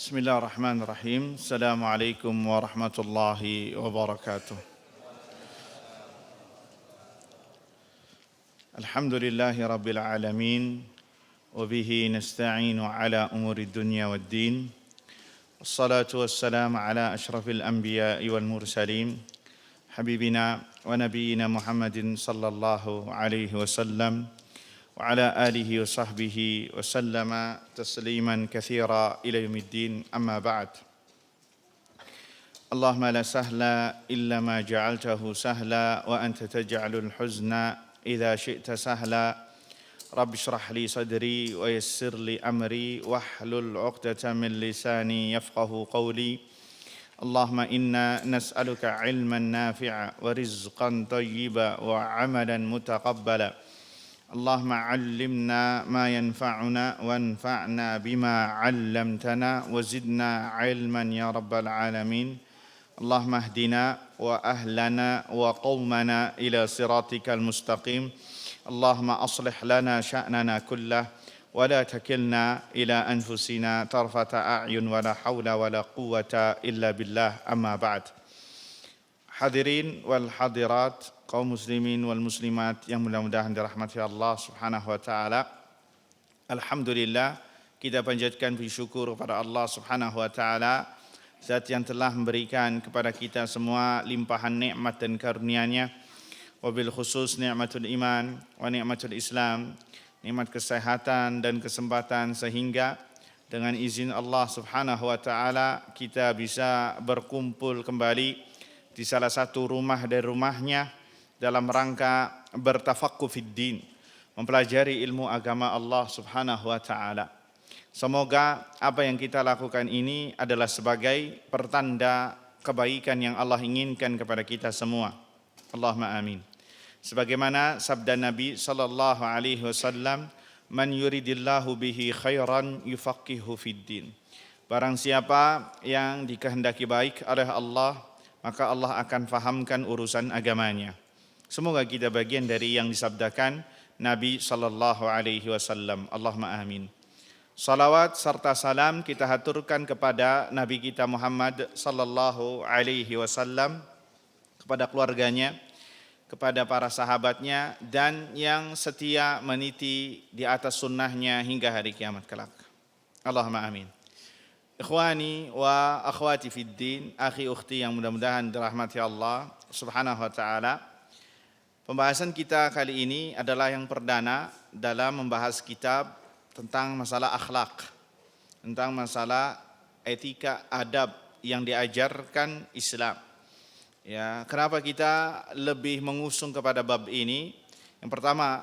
Bismillahirrahmanirrahim. Assalamualaikum warahmatullahi wabarakatuh. Alhamdulillahi rabbil alamin. Wabihi nasta'inu ala umuri dunya wad din. Wassalatu wassalamu ala ashrafil anbiya'i wal mursalin. Habibina wa nabiyyina Muhammadin sallallahu alaihi wasallam. وعلى آله وصحبه وسلم تسليما كثيرا إلى يوم الدين أما بعد اللهم لا سهل إلا ما جعلته سهلا وأنت تجعل الحزن إذا شئت سهلا رب اشرح لي صدري ويسر لي أمري واحلل عقدة من لساني يفقه قولي اللهم إنا نسألك علما نافعا ورزقا طيبا وعملا متقبلا اللهم علمنا ما ينفعنا وانفعنا بما علمتنا وزدنا علما يا رب العالمين اللهم اهدنا وأهلنا وقومنا إلى صراطك المستقيم اللهم أصلح لنا شأننا كله ولا تكلنا إلى أنفسنا طرفة أعين ولا حول ولا قوة إلا بالله أما بعد. Hadirin wal hadirat, kaum muslimin wal muslimat yang mudah-mudahan dirahmati Allah Subhanahu wa taala. Alhamdulillah, kita panjatkan puji syukur kepada Allah Subhanahu wa taala, zat yang telah memberikan kepada kita semua limpahan nikmat dan karunia-Nya, wabil khusus nikmatul iman wa nikmatul Islam, nikmat kesehatan dan kesempatan, sehingga dengan izin Allah Subhanahu wa taala kita bisa berkumpul kembali di salah satu rumah dari rumahnya dalam rangka bertafaqquh fid din, mempelajari ilmu agama Allah Subhanahu wa taala. Semoga apa yang kita lakukan ini adalah sebagai pertanda kebaikan yang Allah inginkan kepada kita semua. Allahumma amin. Sebagaimana sabda Nabi sallallahu alaihi wasallam, "Man yuridillahu bihi khairan yufaqihu fid din." Barang siapa yang dikehendaki baik oleh Allah, maka Allah akan fahamkan urusan agamanya. Semoga kita bagian dari yang disabdakan Nabi sallallahu alaihi wasallam. Allahumma amin. Salawat serta salam kita haturkan kepada Nabi kita Muhammad sallallahu alaihi wasallam, kepada keluarganya, kepada para sahabatnya, dan yang setia meniti di atas sunnahnya hingga hari kiamat kelak. Allahumma amin. Ikhwani wa akhwati fid din, akhi ukhti yang mudah-mudahan dirahmati Allah Subhanahu wa taala. Pembahasan kita kali ini adalah yang perdana dalam membahas kitab tentang masalah akhlak, tentang masalah etika adab yang diajarkan Islam. Ya, kenapa kita lebih mengusung kepada bab ini? Yang pertama,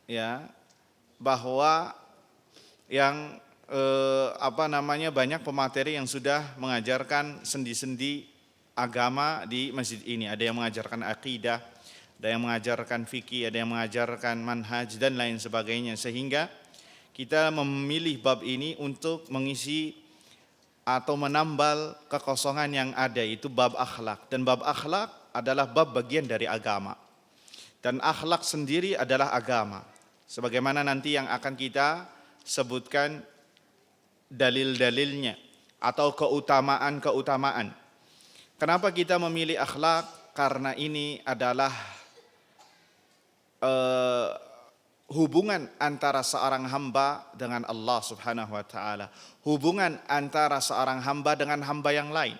ya, bahwa yang banyak pemateri yang sudah mengajarkan sendi-sendi agama di masjid ini. Ada yang mengajarkan akidah, ada yang mengajarkan fikih, ada yang mengajarkan manhaj dan lain sebagainya. Sehingga kita memilih bab ini untuk mengisi atau menambal kekosongan yang ada, itu bab akhlak. Dan bab akhlak adalah bab bagian dari agama. Dan akhlak sendiri adalah agama. Sebagaimana nanti yang akan kita sebutkan dalil-dalilnya atau keutamaan-keutamaan. Kenapa kita memilih akhlak? Karena ini adalah hubungan antara seorang hamba dengan Allah Subhanahu wa taala. Hubungan antara seorang hamba dengan hamba yang lain.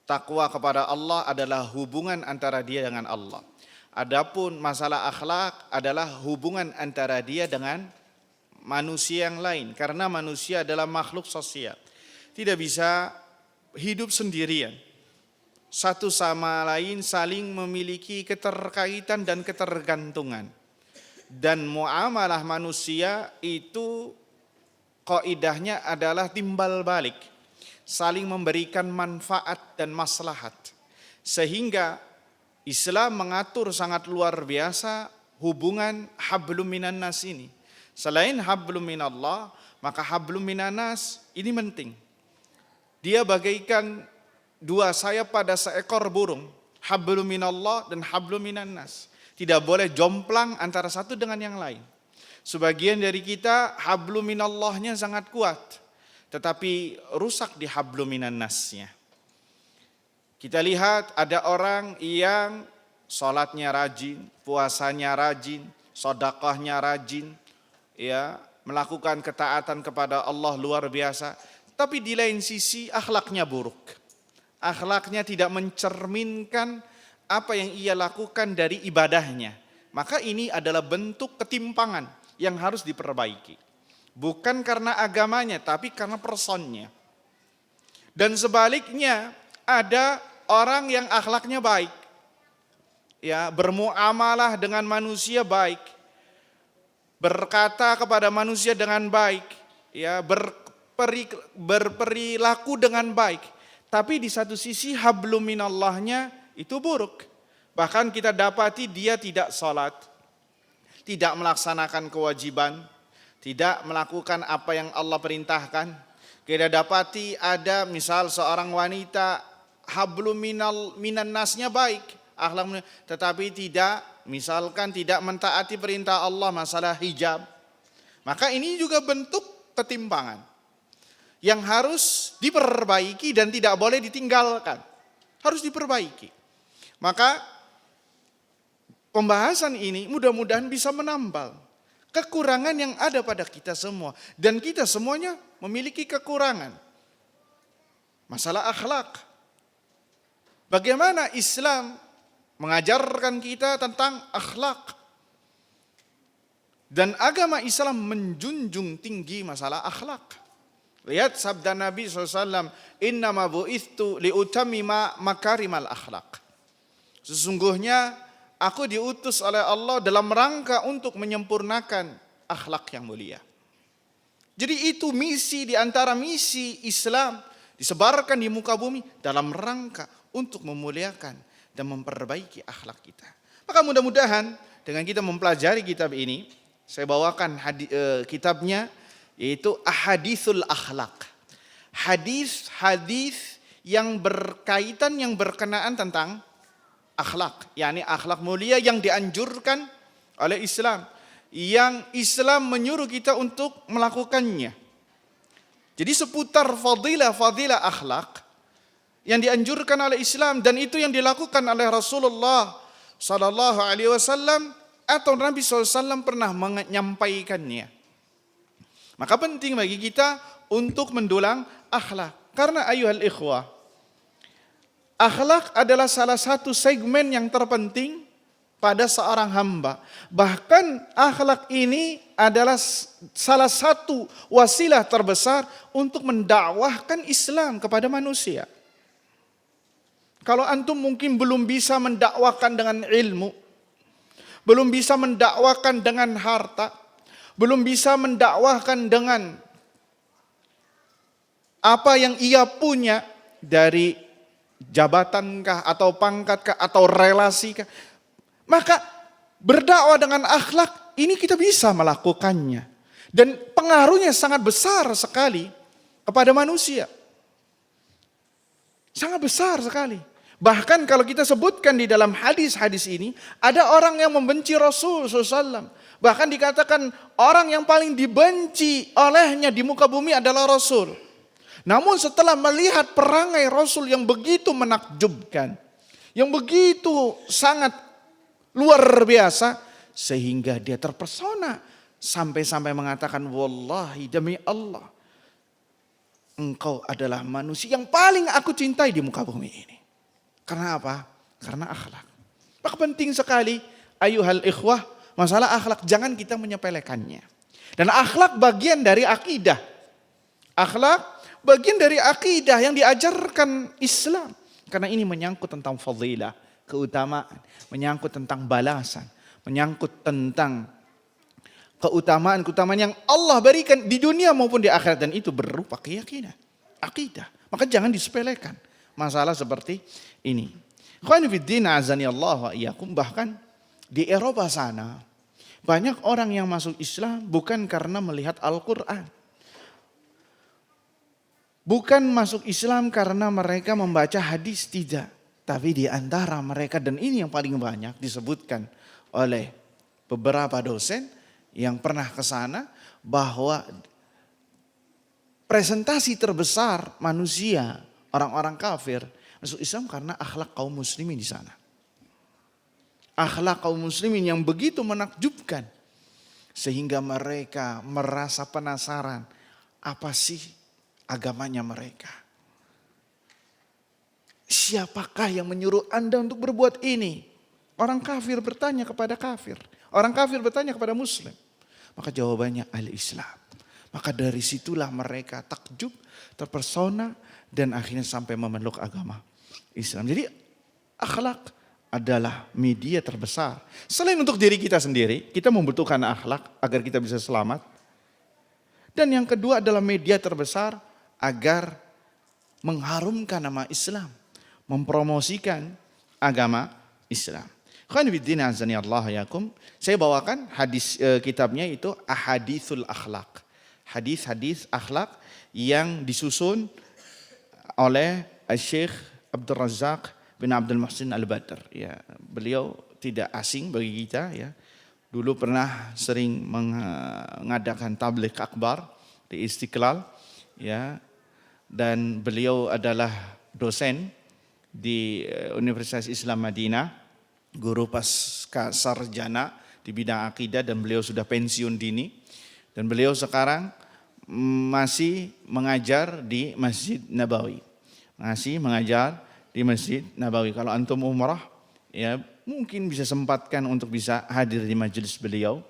Takwa kepada Allah adalah hubungan antara dia dengan Allah. Adapun masalah akhlak adalah hubungan antara dia dengan manusia yang lain, karena manusia adalah makhluk sosial. Tidak bisa hidup sendirian. Satu sama lain saling memiliki keterkaitan dan ketergantungan. Dan muamalah manusia itu kaidahnya adalah timbal balik, saling memberikan manfaat dan maslahat. Sehingga Islam mengatur sangat luar biasa hubungan hablum minan nas ini. Selain hablum minallah, maka hablum minanas ini penting. Dia bagaikan dua sayap pada seekor burung, hablum minallah dan hablum minanas. Tidak boleh jomplang antara satu dengan yang lain. Sebagian dari kita hablum minallahnya sangat kuat, tetapi rusak di hablum minan nasnya. Kita lihat ada orang yang sholatnya rajin, puasanya rajin, sedekahnya rajin, ya, melakukan ketaatan kepada Allah luar biasa, tapi di lain sisi akhlaknya buruk. Akhlaknya tidak mencerminkan apa yang ia lakukan dari ibadahnya. Maka ini adalah bentuk ketimpangan yang harus diperbaiki. Bukan karena agamanya, tapi karena personnya. Dan sebaliknya, ada orang yang akhlaknya baik, ya, bermuamalah dengan manusia baik, berkata kepada manusia dengan baik, ya, berperilaku dengan baik. Tapi di satu sisi hablum minallahnya itu buruk. Bahkan kita dapati dia tidak sholat, tidak melaksanakan kewajiban, tidak melakukan apa yang Allah perintahkan. Kita dapati ada misal seorang wanita hablum minan nasnya baik, akhlak, tetapi tidak, misalkan tidak mentaati perintah Allah masalah hijab. Maka ini juga bentuk ketimpangan yang harus diperbaiki dan tidak boleh ditinggalkan. Harus diperbaiki. Maka pembahasan ini mudah-mudahan bisa menambal kekurangan yang ada pada kita semua. Dan kita semuanya memiliki kekurangan. Masalah akhlak. Bagaimana Islam mengajarkan kita tentang akhlak. Dan agama Islam menjunjung tinggi masalah akhlak. Lihat sabda Nabi SAW, innama bu'ithtu liutamima makarimal akhlak. Sesungguhnya aku diutus oleh Allah dalam rangka untuk menyempurnakan akhlak yang mulia. Jadi itu misi di antara misi Islam disebarkan di muka bumi dalam rangka untuk memuliakan dan memperbaiki akhlak kita. Maka mudah-mudahan dengan kita mempelajari kitab ini, saya bawakan kitabnya yaitu Ahaditsul Akhlak. Hadis-hadis yang berkaitan, yang berkenaan tentang akhlak, yakni akhlak mulia yang dianjurkan oleh Islam, yang Islam menyuruh kita untuk melakukannya. Jadi seputar fadilah akhlak yang dianjurkan oleh Islam, dan itu yang dilakukan oleh Rasulullah sallallahu alaihi wasallam atau Nabi SAW pernah menyampaikannya. Maka penting bagi kita untuk mendulang akhlak. Karena ayuhal ikhwah, akhlak adalah salah satu segmen yang terpenting pada seorang hamba. Bahkan akhlak ini adalah salah satu wasilah terbesar untuk mendakwahkan Islam kepada manusia. Kalau antum mungkin belum bisa mendakwakan dengan ilmu, belum bisa mendakwakan dengan harta, belum bisa mendakwahkan dengan apa yang ia punya dari jabatankah atau pangkatkah atau relasikah, maka berdakwah dengan akhlak ini kita bisa melakukannya. Dan pengaruhnya sangat besar sekali kepada manusia. Sangat besar sekali. Bahkan kalau kita sebutkan di dalam hadis-hadis ini, ada orang yang membenci Rasul SAW. Bahkan dikatakan orang yang paling dibenci olehnya di muka bumi adalah Rasul. Namun setelah melihat perangai Rasul yang begitu menakjubkan, yang begitu sangat luar biasa, sehingga dia terpesona sampai-sampai mengatakan, wallahi demi Allah, engkau adalah manusia yang paling aku cintai di muka bumi ini. Karena apa? Karena akhlak. Maka penting sekali ayuhal ikhwah, masalah akhlak jangan kita menyepelekannya. Dan akhlak bagian dari akidah. Akhlak bagian dari akidah yang diajarkan Islam. Karena ini menyangkut tentang fadilah, keutamaan, menyangkut tentang balasan, menyangkut tentang keutamaan-keutamaan yang Allah berikan di dunia maupun di akhirat, dan itu berupa keyakinan, akidah. Maka jangan disepelekan masalah seperti ini. Ikhwani fiddin azani Allah wa iyyakum, bahkan di Eropa sana banyak orang yang masuk Islam bukan karena melihat Al-Quran. Bukan masuk Islam karena mereka membaca hadis, tidak. Tapi di antara mereka, dan ini yang paling banyak disebutkan oleh beberapa dosen yang pernah ke sana, bahwa presentasi terbesar manusia, orang-orang kafir masuk Islam karena akhlak kaum muslimin di sana. Akhlak kaum muslimin yang begitu menakjubkan sehingga mereka merasa penasaran, apa sih agamanya mereka? Siapakah yang menyuruh Anda untuk berbuat ini? Orang kafir bertanya kepada kafir. Orang kafir bertanya kepada muslim. Maka jawabannya al-Islam. Maka dari situlah mereka takjub, terpesona, dan akhirnya sampai memeluk agama Islam. Jadi akhlak adalah media terbesar. Selain untuk diri kita sendiri, kita membutuhkan akhlak agar kita bisa selamat. Dan yang kedua adalah media terbesar agar mengharumkan nama Islam. Mempromosikan agama Islam. Saya bawakan hadis kitabnya itu Ahadithul Akhlaq. Hadis-hadis akhlak yang disusun oleh Syekh Abdul Razak bin Abdul Muhsin Al-Badr. Ya, beliau tidak asing bagi kita ya. Dulu pernah sering mengadakan tabligh akbar di Istiqlal ya. Dan beliau adalah dosen di Universitas Islam Madinah, guru pasca sarjana di bidang akidah dan beliau sudah pensiun dini. Dan beliau sekarang masih mengajar di Masjid Nabawi. Masih mengajar di Masjid Nabawi. Kalau antum umrah, ya mungkin bisa sempatkan untuk bisa hadir di majelis beliau.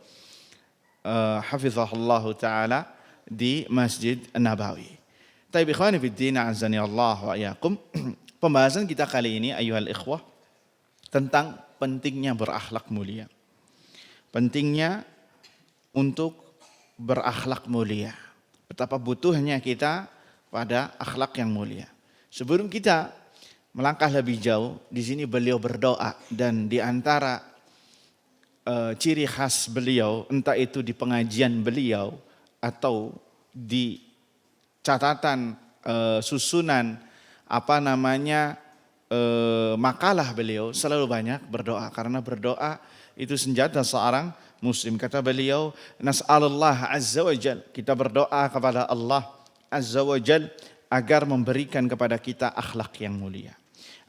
Hafizahullah ta'ala di Masjid Nabawi. Taib ikhwani fiddin azani Allah wa iyakum. Pembahasan kita kali ini ayuhal ikhwah tentang pentingnya berakhlak mulia. Pentingnya untuk berakhlak mulia. Betapa butuhnya kita pada akhlak yang mulia. Sebelum kita melangkah lebih jauh, di sini beliau berdoa dan di antara ciri khas beliau, entah itu di pengajian beliau atau di catatan susunan makalah beliau, selalu banyak berdoa karena berdoa itu senjata seorang muslim. Kata beliau, nas'alullah azza wa jal, kita berdoa kepada Allah azza wa jal agar memberikan kepada kita akhlak yang mulia,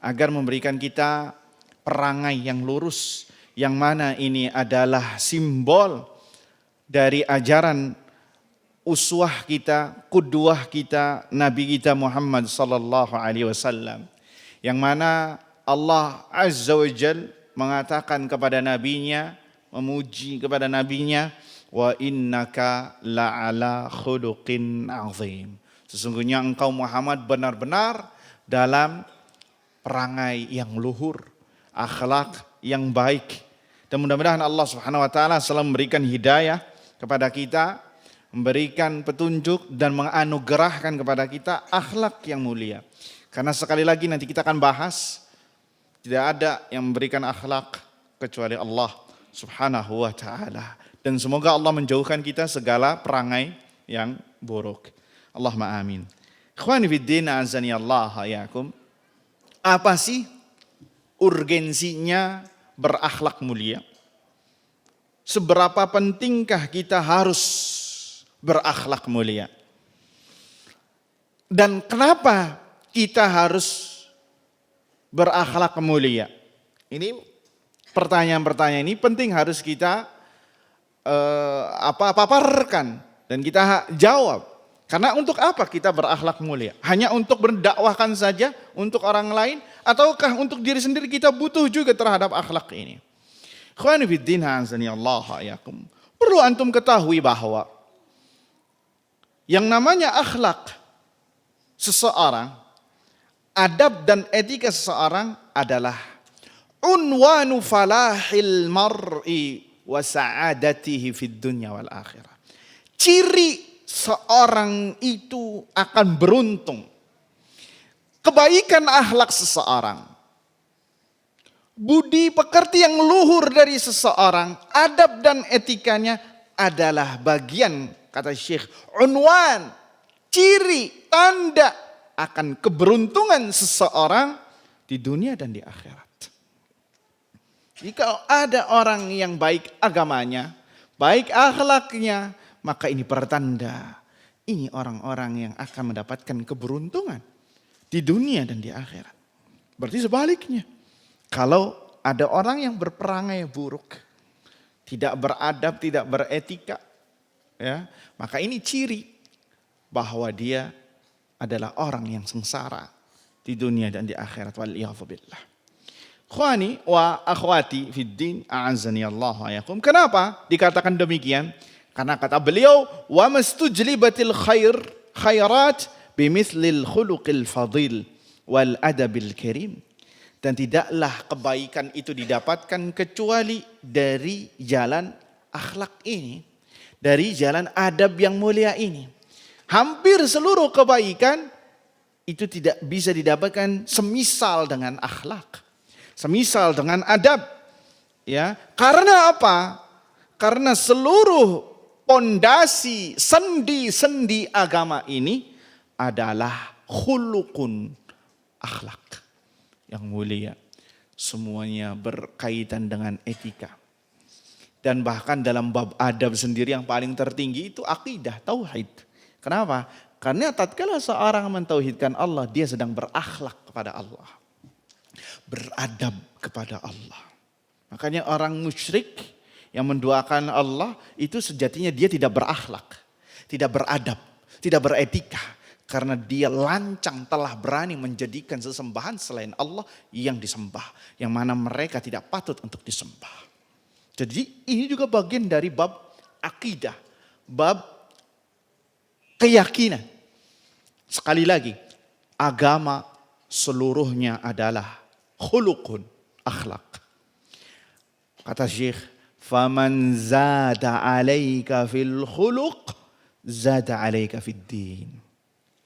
agar memberikan kita perangai yang lurus, yang mana ini adalah simbol dari ajaran uswah kita, qudwah kita, Nabi kita Muhammad sallallahu alaihi wasallam, yang mana Allah azza wa jal mengatakan kepada nabinya, memuji kepada nabinya, wa innaka la'ala khuluqin azim. Sesungguhnya engkau Muhammad benar-benar dalam perangai yang luhur, akhlak yang baik. Dan mudah-mudahan Allah Subhanahu wa taala selalu memberikan hidayah kepada kita, memberikan petunjuk dan menganugerahkan kepada kita akhlak yang mulia. Karena sekali lagi nanti kita akan bahas, tidak ada yang memberikan akhlak kecuali Allah Subhanahu wa taala. Dan semoga Allah menjauhkan kita segala perangai yang buruk. Allahumma amin. Ikhwani fiddin azani Allah yakum. Apa sih urgensinya berakhlak mulia? Seberapa pentingkah kita harus berakhlak mulia? Dan kenapa kita harus berakhlak mulia? Ini pertanyaan-pertanyaan ini penting harus kita paparkan dan kita jawab. Karena untuk apa kita berakhlak mulia? Hanya untuk berdakwahkan saja untuk orang lain, ataukah untuk diri sendiri kita butuh juga terhadap akhlak ini? Ikhwani fiddin azani Allah yakum. Perlu antum ketahui bahwa yang namanya akhlak seseorang, adab dan etika seseorang adalah unwanu falahil mar'i wa sa'adatihi fid dunya wal akhirah. Ciri seorang itu akan beruntung. Kebaikan akhlak seseorang, budi pekerti yang luhur dari seseorang, adab dan etikanya adalah bagian, kata Syekh, unwan, ciri, tanda akan keberuntungan seseorang di dunia dan di akhirat. Jika ada orang yang baik agamanya, baik akhlaknya, maka ini pertanda Ini orang-orang yang akan mendapatkan keberuntungan di dunia dan di akhirat. Berarti sebaliknya. Kalau ada orang yang berperangai buruk, tidak beradab, tidak beretika, ya, maka ini ciri bahwa dia adalah orang yang sengsara di dunia dan di akhirat. Waliyadzubillah. Khwani wa akhwati fid din, a'azzani Allah wa yakum. Kenapa dikatakan demikian? Karena kata beliau, wa mastujlibatil khairat bimithlil khuluqil fadil wal adabil karim. Dan tidaklah kebaikan itu didapatkan kecuali dari jalan akhlak ini, dari jalan adab yang mulia ini. Hampir seluruh kebaikan itu tidak bisa didapatkan semisal dengan akhlak, semisal dengan adab. Ya, karena apa? Karena seluruh pondasi sendi-sendi agama ini adalah khuluqun, akhlak yang mulia. Semuanya berkaitan dengan etika. Dan bahkan dalam bab adab sendiri yang paling tertinggi itu akidah, tauhid. Kenapa? Karena tatkala seorang mentauhidkan Allah, dia sedang berakhlak kepada Allah. Beradab kepada Allah. Makanya orang musyrik yang menduakan Allah itu sejatinya dia tidak berakhlak, tidak beradab, tidak beretika. Karena dia lancang telah berani menjadikan sesembahan selain Allah yang disembah. Yang mana mereka tidak patut untuk disembah. Jadi ini juga bagian dari bab akidah, bab keyakinan. Sekali lagi, agama seluruhnya adalah khuluqun, akhlak. Kata Syekh, faman zada alaika fil khuluq, zada alaika fid din.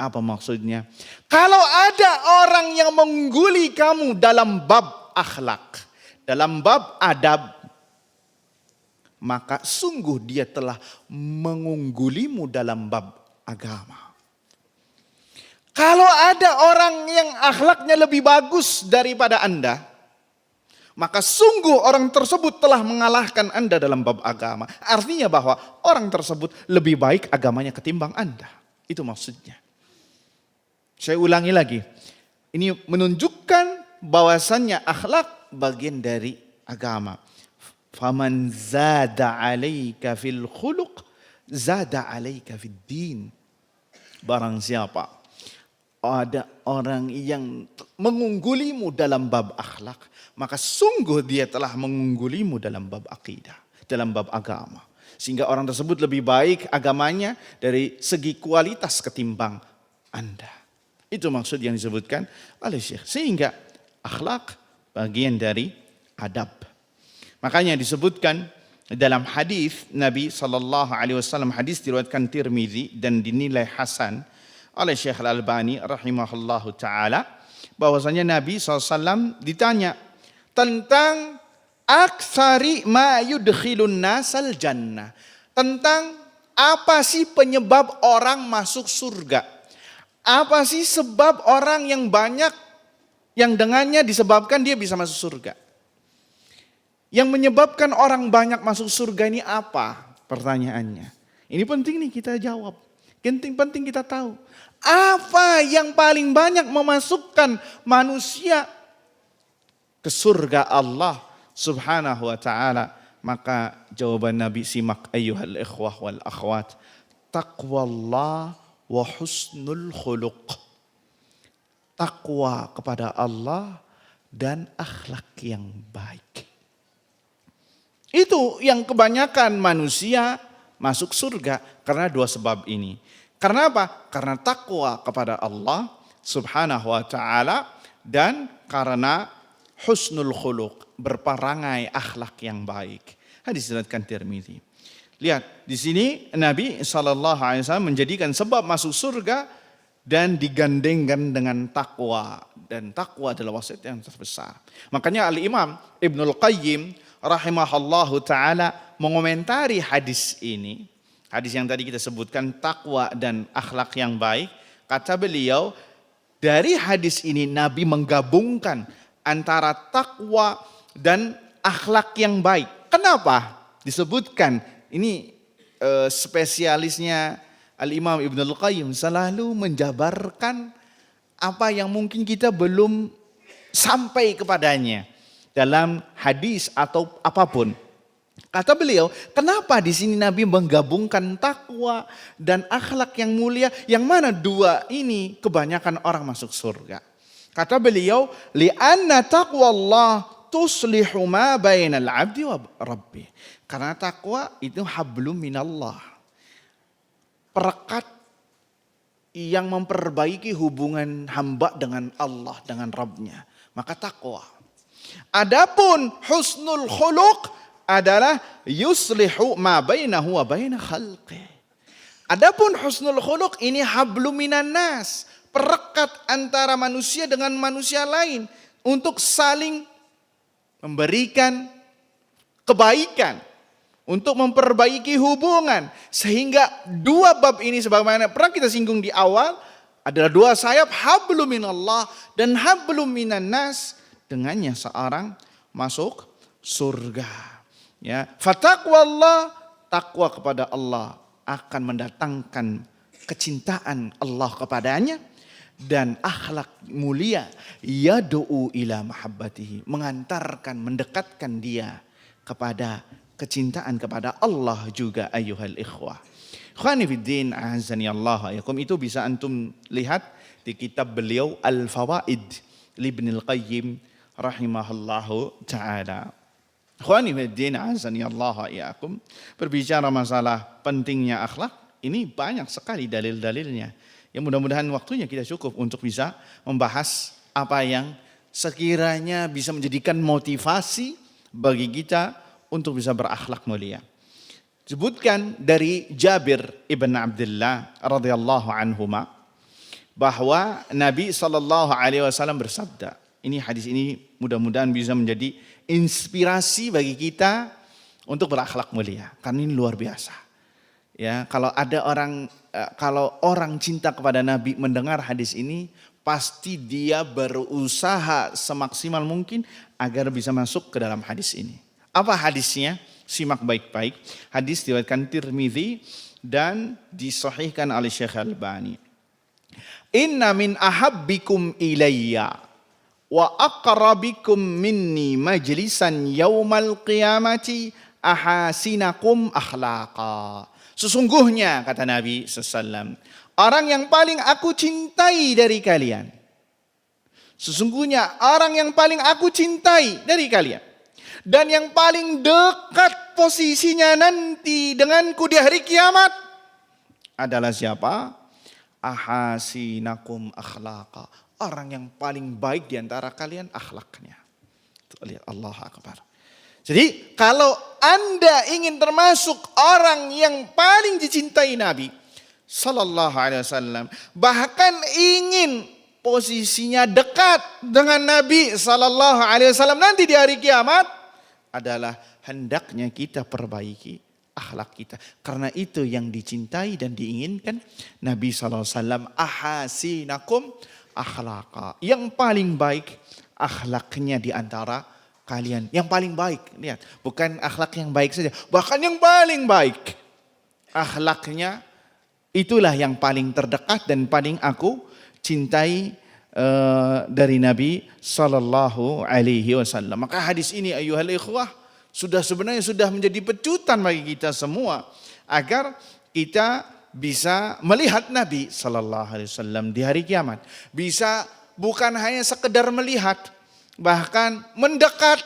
Apa maksudnya? Kalau ada orang yang mengungguli kamu dalam bab akhlak, dalam bab adab, maka sungguh dia telah mengunggulimu dalam bab agama. Kalau ada orang yang akhlaknya lebih bagus daripada Anda, maka sungguh orang tersebut telah mengalahkan Anda dalam bab agama. Artinya bahwa orang tersebut lebih baik agamanya ketimbang Anda. Itu maksudnya. Saya ulangi lagi. Ini menunjukkan bahwasannya akhlak bagian dari agama. Faman zada alaika fil khuluq, zada alaika fid din. Barang siapa ada orang yang mengunggulimu dalam bab akhlak, maka sungguh dia telah mengunggulimu dalam bab akidah, dalam bab agama. Sehingga orang tersebut lebih baik agamanya dari segi kualitas ketimbang Anda. Itu maksud yang disebutkan oleh Syekh. Sehingga akhlak bagian dari adab. Makanya disebutkan dalam hadis Nabi SAW, hadis diriwayatkan Tirmizi dan dinilai hasan oleh Syekh Al-Albani rahimahullahu ta'ala, bahwasanya Nabi SAW ditanya tentang aksari ma yudkhilun nasal jannah. Tentang apa sih penyebab orang masuk surga. Apa sih sebab orang yang banyak yang dengannya disebabkan dia bisa masuk surga. Yang menyebabkan orang banyak masuk surga ini apa? Pertanyaannya. Ini penting nih kita jawab. Penting kita tahu. Apa yang paling banyak memasukkan manusia ke surga Allah subhanahu wa ta'ala? Maka jawaban Nabi, simak ayyuhal ikhwah wal akhwat. Taqwallah wa husnul khuluq. Takwa kepada Allah dan akhlak yang baik. Itu yang kebanyakan manusia masuk surga karena dua sebab ini. Karena apa? Karena takwa kepada Allah subhanahu wa ta'ala dan karena husnul khuluq, berperangai akhlak yang baik. Hadis diriwayatkan Tirmizi. Lihat, di sini Nabi SAW menjadikan sebab masuk surga dan digandengkan dengan takwa. Dan takwa adalah wasiat yang terbesar. Makanya Al-Imam Ibnul Qayyim rahimahullahu ta'ala mengomentari hadis ini. Hadis yang tadi kita sebutkan, takwa dan akhlak yang baik. Kata beliau, dari hadis ini Nabi menggabungkan antara takwa dan akhlak yang baik. Kenapa? Disebutkan, ini spesialisnya Al-Imam Ibnul Qayyim selalu menjabarkan apa yang mungkin kita belum sampai kepadanya dalam hadis atau apapun. Kata beliau, kenapa di sini Nabi menggabungkan takwa dan akhlak yang mulia, yang mana dua ini kebanyakan orang masuk surga. Kata beliau, li'anna taqwallah tuslihu ma bainal abdi wa rabbih. Karena takwa itu hablum minallah. Perekat yang memperbaiki hubungan hamba dengan Allah, dengan Rabbnya. Maka takwa. Adapun husnul khuluq adalah yuslihu ma bainahu wa baina khalqih. Adapun husnul khuluq ini hablum minan nas, perekat antara manusia dengan manusia lain untuk saling memberikan kebaikan, untuk memperbaiki hubungan. Sehingga dua bab ini sebagaimana pernah kita singgung di awal adalah dua sayap, hablum minallah dan hablum minan nas. Dengannya seorang masuk surga. Ya, fataqwallah, takwa kepada Allah akan mendatangkan kecintaan Allah kepadanya, dan akhlak mulia yad'u ila mahabbatihi, mengantarkan, mendekatkan dia kepada kecintaan kepada Allah juga. Ayyuhal ikhwah, ikhwani fiddin, a'azzani Allah yakum. Itu bisa antum lihat di kitab beliau Al-Fawaid Ibnul Qayyim rahimahullahu ta'ala. Ikhwani fiddin, a'azzani Allah yakum. Berbicara masalah pentingnya akhlak, ini banyak sekali dalil-dalilnya. Ya, mudah-mudahan waktunya kita cukup untuk bisa membahas apa yang sekiranya bisa menjadikan motivasi bagi kita untuk bisa berakhlak mulia. Sebutkan dari Jabir ibn Abdullah radhiyallahu anhuma bahwa Nabi SAW bersabda. Ini hadis ini mudah-mudahan bisa menjadi inspirasi bagi kita untuk berakhlak mulia. Karena ini luar biasa. Ya, kalau orang cinta kepada Nabi mendengar hadis ini, pasti dia berusaha semaksimal mungkin agar bisa masuk ke dalam hadis ini. Apa hadisnya? Simak baik-baik. Hadis diriwayatkan Tirmidzi dan disahihkan oleh Syekh Albani. Inna min ahabbikum ilayya wa aqrabikum minni majlisan yaumal qiyamati ahasinakum akhlaqa. Sesungguhnya, kata Nabi SAW, orang yang paling aku cintai dari kalian. Sesungguhnya orang yang paling aku cintai dari kalian. Dan yang paling dekat posisinya nanti denganku di hari kiamat adalah siapa? Ahasinakum akhlaqa. Orang yang paling baik di antara kalian akhlaknya. Lihat, Allah Akbar. Jadi kalau Anda ingin termasuk orang yang paling dicintai Nabi Sallallahu Alaihi Wasallam, bahkan ingin posisinya dekat dengan Nabi Sallallahu Alaihi Wasallam nanti di hari kiamat, adalah hendaknya kita perbaiki akhlak kita. Karena itu yang dicintai dan diinginkan Nabi Sallallahu Alaihi Wasallam. Ahasinakum akhlaqa. Yang paling baik akhlaknya di antara kalian. Yang paling baik. Lihat, bukan akhlak yang baik saja, bahkan yang paling baik. Akhlaknya itulah yang paling terdekat dan paling aku cintai dari Nabi Sallallahu Alaihi Wasallam. Maka hadis ini ayyuhal ikhwah sebenarnya sudah menjadi pecutan bagi kita semua agar kita bisa melihat Nabi Sallallahu Alaihi Wasallam di hari kiamat. Bisa bukan hanya sekedar melihat, bahkan mendekat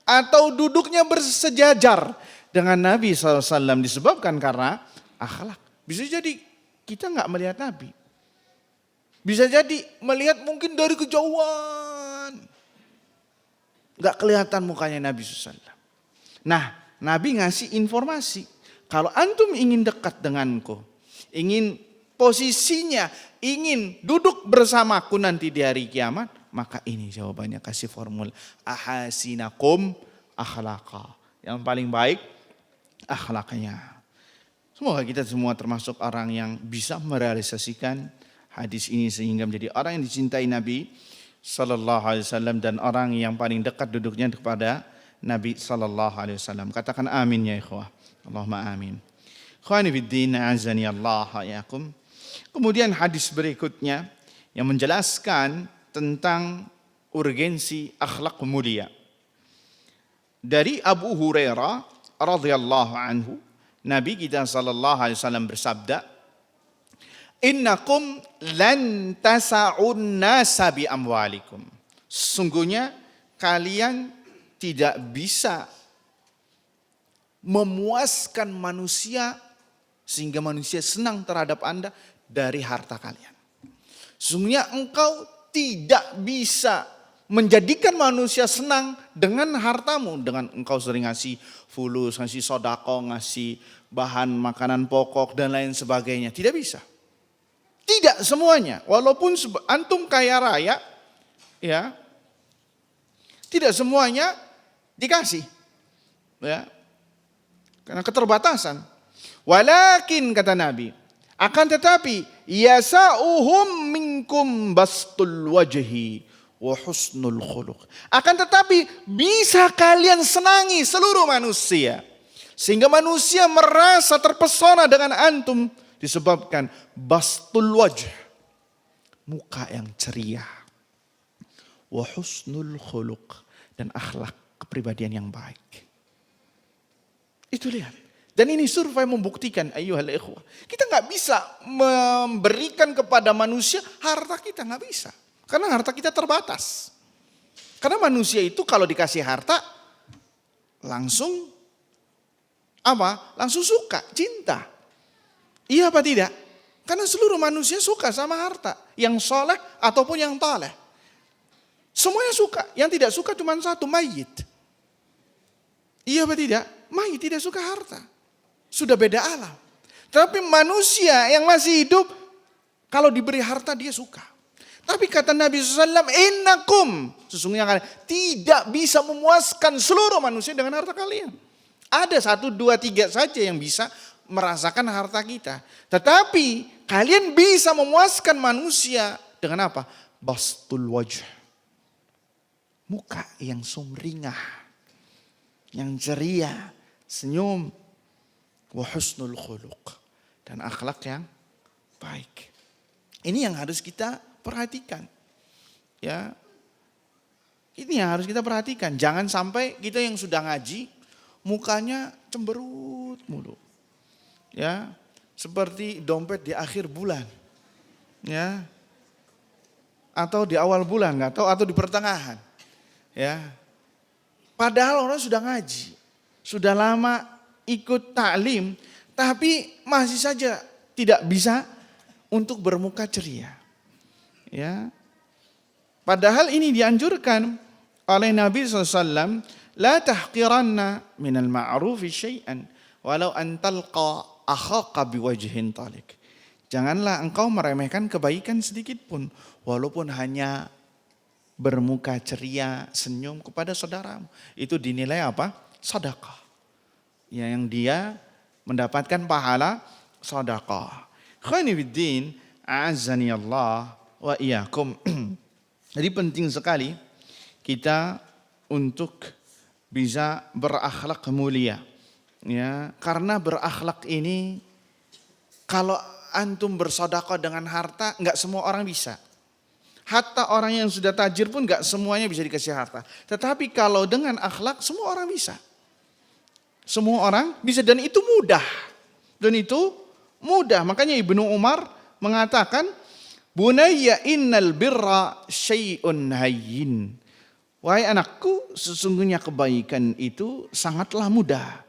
atau duduknya bersejajar dengan Nabi SAW disebabkan karena akhlak. Bisa jadi kita nggak melihat Nabi. Bisa jadi melihat mungkin dari kejauhan. Nggak kelihatan mukanya Nabi SAW. Nah, Nabi ngasih informasi. Kalau antum ingin dekat denganku, ingin posisinya, ingin duduk bersamaku nanti di hari kiamat, maka ini jawabannya, kasih formula. Ahasinakum akhlaqa. Yang paling baik akhlaknya. Semoga kita semua termasuk orang yang bisa merealisasikan hadis ini sehingga menjadi orang yang dicintai Nabi Sallallahu Alaihi Wasallam dan orang yang paling dekat duduknya kepada Nabi Sallallahu Alaihi Wasallam. Katakan amin ya ikhwah. Allahumma amin. Ikhwani fiddin, azani Allah yakum. Kemudian hadis berikutnya yang menjelaskan tentang urgensi akhlak mulia. Dari Abu Hurairah radhiyallahu anhu, Nabi kita sallallahu alaihi wasallam bersabda, "Innakum lan tasa'un nasa bi amwalikum." Sesungguhnya kalian tidak bisa memuaskan manusia sehingga manusia senang terhadap Anda dari harta kalian. Sesungguhnya engkau tidak bisa menjadikan manusia senang dengan hartamu. Dengan engkau sering ngasih fulus, ngasih sodako, ngasih bahan makanan pokok dan lain sebagainya. Tidak bisa. Tidak semuanya. Walaupun antum kaya raya, ya, tidak semuanya dikasih. Ya. Karena keterbatasan. Walakin kata Nabi, akan tetapi yasa'uhum minkum bastul wajhi wa husnul khuluq. Akan tetapi bisa kalian senangi seluruh manusia sehingga manusia merasa terpesona dengan antum disebabkan bastul wajh, muka yang ceria, wa husnul khuluq, dan akhlak kepribadian yang baik. Itu lihat. Dan ini survei membuktikan, ayyuhal ikhwah, kita nggak bisa memberikan kepada manusia harta kita, nggak bisa. Karena harta kita terbatas. Karena manusia itu kalau dikasih harta langsung apa? Langsung suka, cinta. Iya apa tidak? Karena seluruh manusia suka sama harta, yang soleh ataupun yang taleh. Semuanya suka, yang tidak suka cuma satu, mayit. Iya apa tidak? Mayit tidak suka harta. Sudah beda alam. Tapi manusia yang masih hidup, kalau diberi harta dia suka. Tapi kata Nabi SAW, innakum, sesungguhnya kalian tidak bisa memuaskan seluruh manusia dengan harta kalian. Ada 1, 2, 3 saja yang bisa merasakan harta kita. Tetapi kalian bisa memuaskan manusia dengan apa? Bastul wajh. Muka yang sumringah, yang ceria, senyum, wa husnul khuluq, dan akhlak yang baik. Ini yang harus kita perhatikan. Ya. Ini yang harus kita perhatikan. Jangan sampai kita yang sudah ngaji mukanya cemberut mulu. Ya, seperti dompet di akhir bulan. Ya. Atau di awal bulan, enggak tahu, atau di pertengahan. Ya. Padahal orang sudah ngaji, sudah lama ikut taklim, tapi masih saja tidak bisa untuk bermuka ceria. Ya, padahal ini dianjurkan oleh Nabi SAW, la tahqiranna minal ma'rufi syai'an walau an talqa akhaka biwajhin talik. Janganlah engkau meremehkan kebaikan sedikit pun, walaupun hanya bermuka ceria, senyum kepada saudaramu. Itu dinilai apa? Sedekah. Yang dia mendapatkan pahala sedekah. Khani fiddin, a'azzani Allah wa iyyakum. Jadi penting sekali kita untuk bisa berakhlak mulia. Ya, karena berakhlak ini kalau antum bersedekah dengan harta, enggak semua orang bisa. Hatta orang yang sudah tajir pun enggak semuanya bisa dikasih harta. Tetapi kalau dengan akhlak semua orang bisa. Semua orang bisa, dan itu mudah. Dan itu mudah. Makanya Ibnu Umar mengatakan, Bunayya innal birra syai'un hayyin. Wahai anakku, sesungguhnya kebaikan itu sangatlah mudah.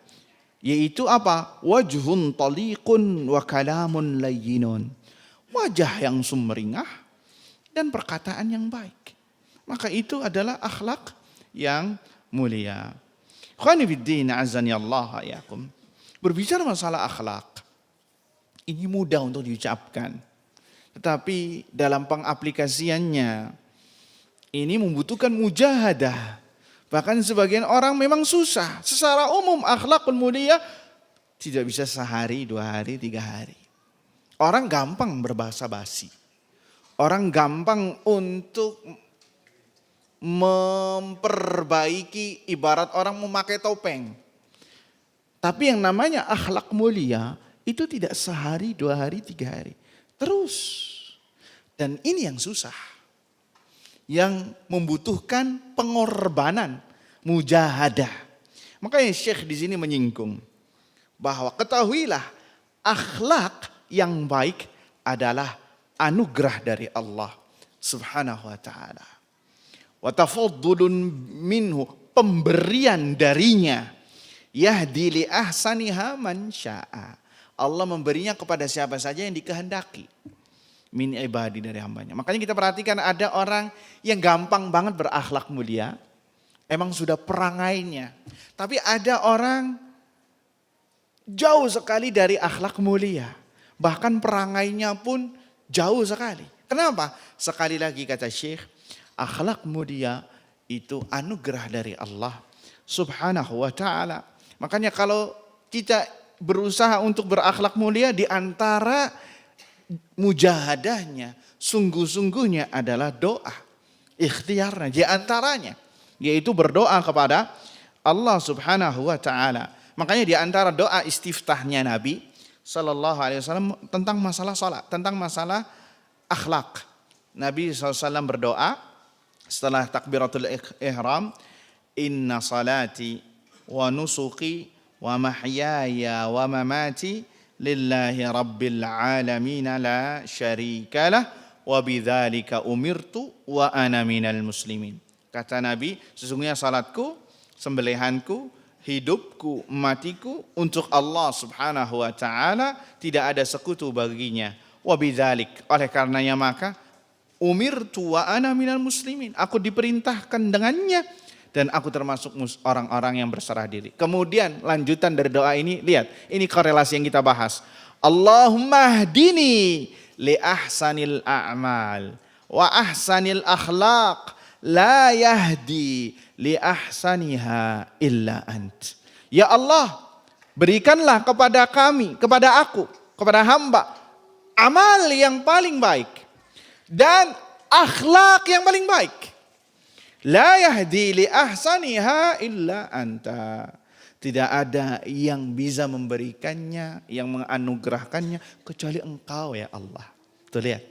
Yaitu apa? Wajhun taliqun wa kalamun layyinun. Wajah yang sumringah dan perkataan yang baik. Maka itu adalah akhlak yang mulia. Khani fiddin, azani Allah yakum. Berbicara masalah akhlak, ini mudah untuk diucapkan. Tetapi dalam pengaplikasiannya, ini membutuhkan mujahadah. Bahkan sebagian orang memang susah. Secara umum akhlakul mulia tidak bisa sehari, 2 hari, 3 hari. Orang gampang berbahasa basi. Orang gampang untuk memperbaiki, ibarat orang memakai topeng. Tapi yang namanya akhlak mulia Itu tidak sehari, 2 hari, 3 hari. Terus. Dan ini yang susah. Yang membutuhkan pengorbanan, mujahadah. Makanya Syekh di sini menyinggung bahwa ketahuilah akhlak yang baik adalah anugerah dari Allah Subhanahu wa taala. Wa tafaddulun minhu, pemberian darinya. Yahdi li ahsaniha man syaa. Allah memberinya kepada siapa saja yang dikehendaki. Min ibadi, dari hambanya. Makanya kita perhatikan ada orang yang gampang banget berakhlak mulia. Emang sudah perangainya. Tapi ada orang jauh sekali dari akhlak mulia. Bahkan perangainya pun jauh sekali. Kenapa? Sekali lagi kata Syekh, akhlak mulia itu anugerah dari Allah Subhanahu wa ta'ala. Makanya kalau kita berusaha untuk berakhlak mulia, di antara mujahadahnya, sungguh-sungguhnya adalah doa. Ikhtiarnya, di antaranya yaitu berdoa kepada Allah Subhanahu wa taala. Makanya di antara doa istiftahnya Nabi sallallahu alaihi wasallam tentang masalah salat, tentang masalah akhlak. Nabi SAW berdoa setelah takbiratul ihram, inna salati wa nusuki wa mahyaya wa mamati lillahi rabbil alamin la syarikalah wa bidzalika umirtu wa ana minal muslimin. Kata Nabi, sesungguhnya salatku, sembelihanku, hidupku, matiku untuk Allah Subhanahu wa taala, tidak ada sekutu baginya. Wa bidzalik, oleh karenanya maka umirtu wa ana minal muslimin, aku diperintahkan dengannya dan aku termasuk orang-orang yang berserah diri. Kemudian lanjutan dari doa ini, lihat, ini korelasi yang kita bahas. Allahumma hdini li ahsanil a'mal wa ahsanil akhlaq la yahdi li ahsaniha illa ant. Ya Allah, berikanlah kepada kami, kepada aku, kepada hamba amal yang paling baik dan akhlak yang paling baik. La yahdi li ahsaniha illa anta. Tidak ada yang bisa memberikannya, yang menganugerahkannya kecuali engkau ya Allah. Tuh lihat.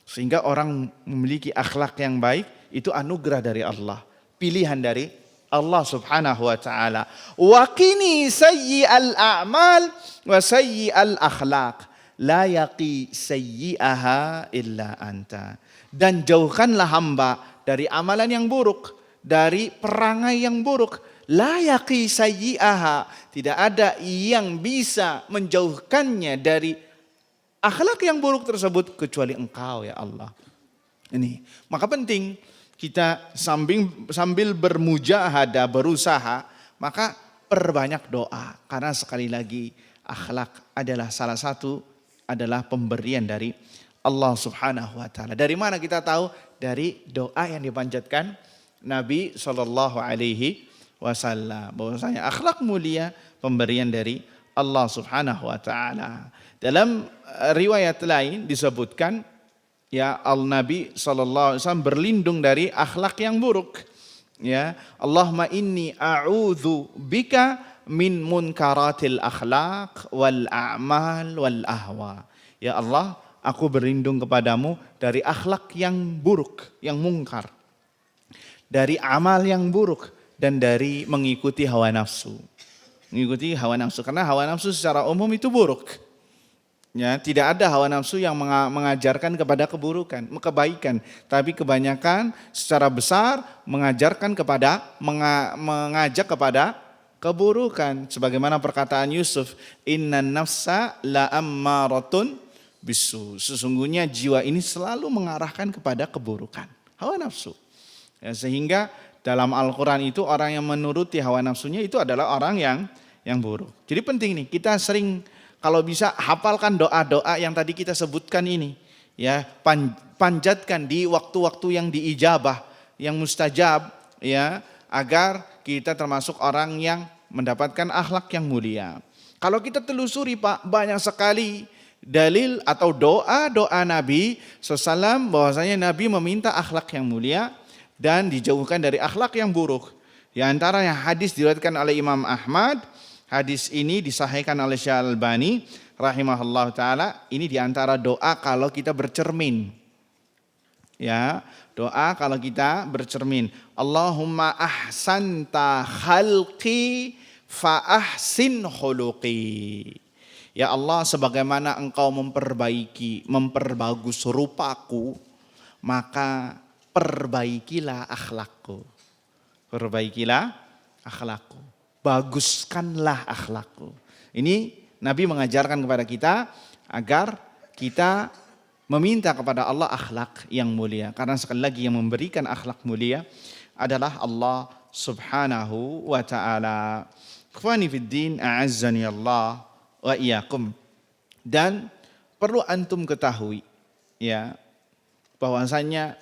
Sehingga orang memiliki akhlak yang baik itu anugerah dari Allah. Pilihan dari Allah Subhanahu wa ta'ala. Wa qini sayyi'al a'mal wa sayyi'al akhlaq. La yaqi sayyi'aha illa anta. Dan jauhkanlah hamba dari amalan yang buruk, dari perangai yang buruk. La yaqi sayyi'aha, tidak ada yang bisa menjauhkannya dari akhlak yang buruk tersebut kecuali engkau ya Allah. Ini, maka penting kita sambil bermujahadah, berusaha, maka perbanyak doa. Karena sekali lagi akhlak adalah salah satu, adalah pemberian dari Allah Subhanahu wa ta'ala. Dari mana kita tahu? Dari doa yang dipanjatkan Nabi SAW, bahwasanya akhlak mulia pemberian dari Allah Subhanahu wa ta'ala. Dalam riwayat lain disebutkan ya, Nabi SAW berlindung dari akhlak yang buruk. Ya, Allahumma inni a'udzu bika min munkaratil akhlaq wal a'mal wal ahwa. Ya Allah, aku berlindung kepadamu dari akhlak yang buruk, yang mungkar, dari amal yang buruk, dan dari mengikuti hawa nafsu. Mengikuti hawa nafsu, karena hawa nafsu secara umum itu buruk. Ya, tidak ada hawa nafsu yang mengajarkan kepada keburukan, kebaikan, tapi kebanyakan secara besar mengajarkan kepada mengajak kepada keburukan. Sebagaimana perkataan Yusuf, innan nafsa la ammaratun bisu. Sesungguhnya jiwa ini selalu mengarahkan kepada keburukan, hawa nafsu. Ya, sehingga dalam Al-Quran itu orang yang menuruti hawa nafsunya itu adalah orang yang buruk. Jadi penting nih, kita sering kalau bisa hafalkan doa-doa yang tadi kita sebutkan ini. Ya, panjatkan di waktu-waktu yang diijabah, yang mustajab, ya, agar kita termasuk orang yang mendapatkan akhlak yang mulia. Kalau kita telusuri Pak, banyak sekali dalil atau doa-doa Nabi SAW bahwasanya Nabi meminta akhlak yang mulia dan dijauhkan dari akhlak yang buruk. Di antara yang hadis diriwayatkan oleh Imam Ahmad Hadis ini disahihkan oleh Syekh Al-Albani rahimahullah taala. Ini diantara doa kalau kita bercermin. Ya, doa kalau kita bercermin. Allahumma ahsanta khalqi fa ahsin khuluqi. Ya Allah, sebagaimana Engkau memperbagus rupaku, maka perbaikilah akhlakku. Perbaikilah akhlakku. Baguskanlah akhlakku. Ini Nabi mengajarkan kepada kita agar kita meminta kepada Allah akhlak yang mulia. Karena sekali lagi yang memberikan akhlak mulia adalah Allah subhanahu wa ta'ala. Ikhwani fiddin, a'azzani Allah wa iyyakum. Dan perlu antum ketahui ya, bahwasanya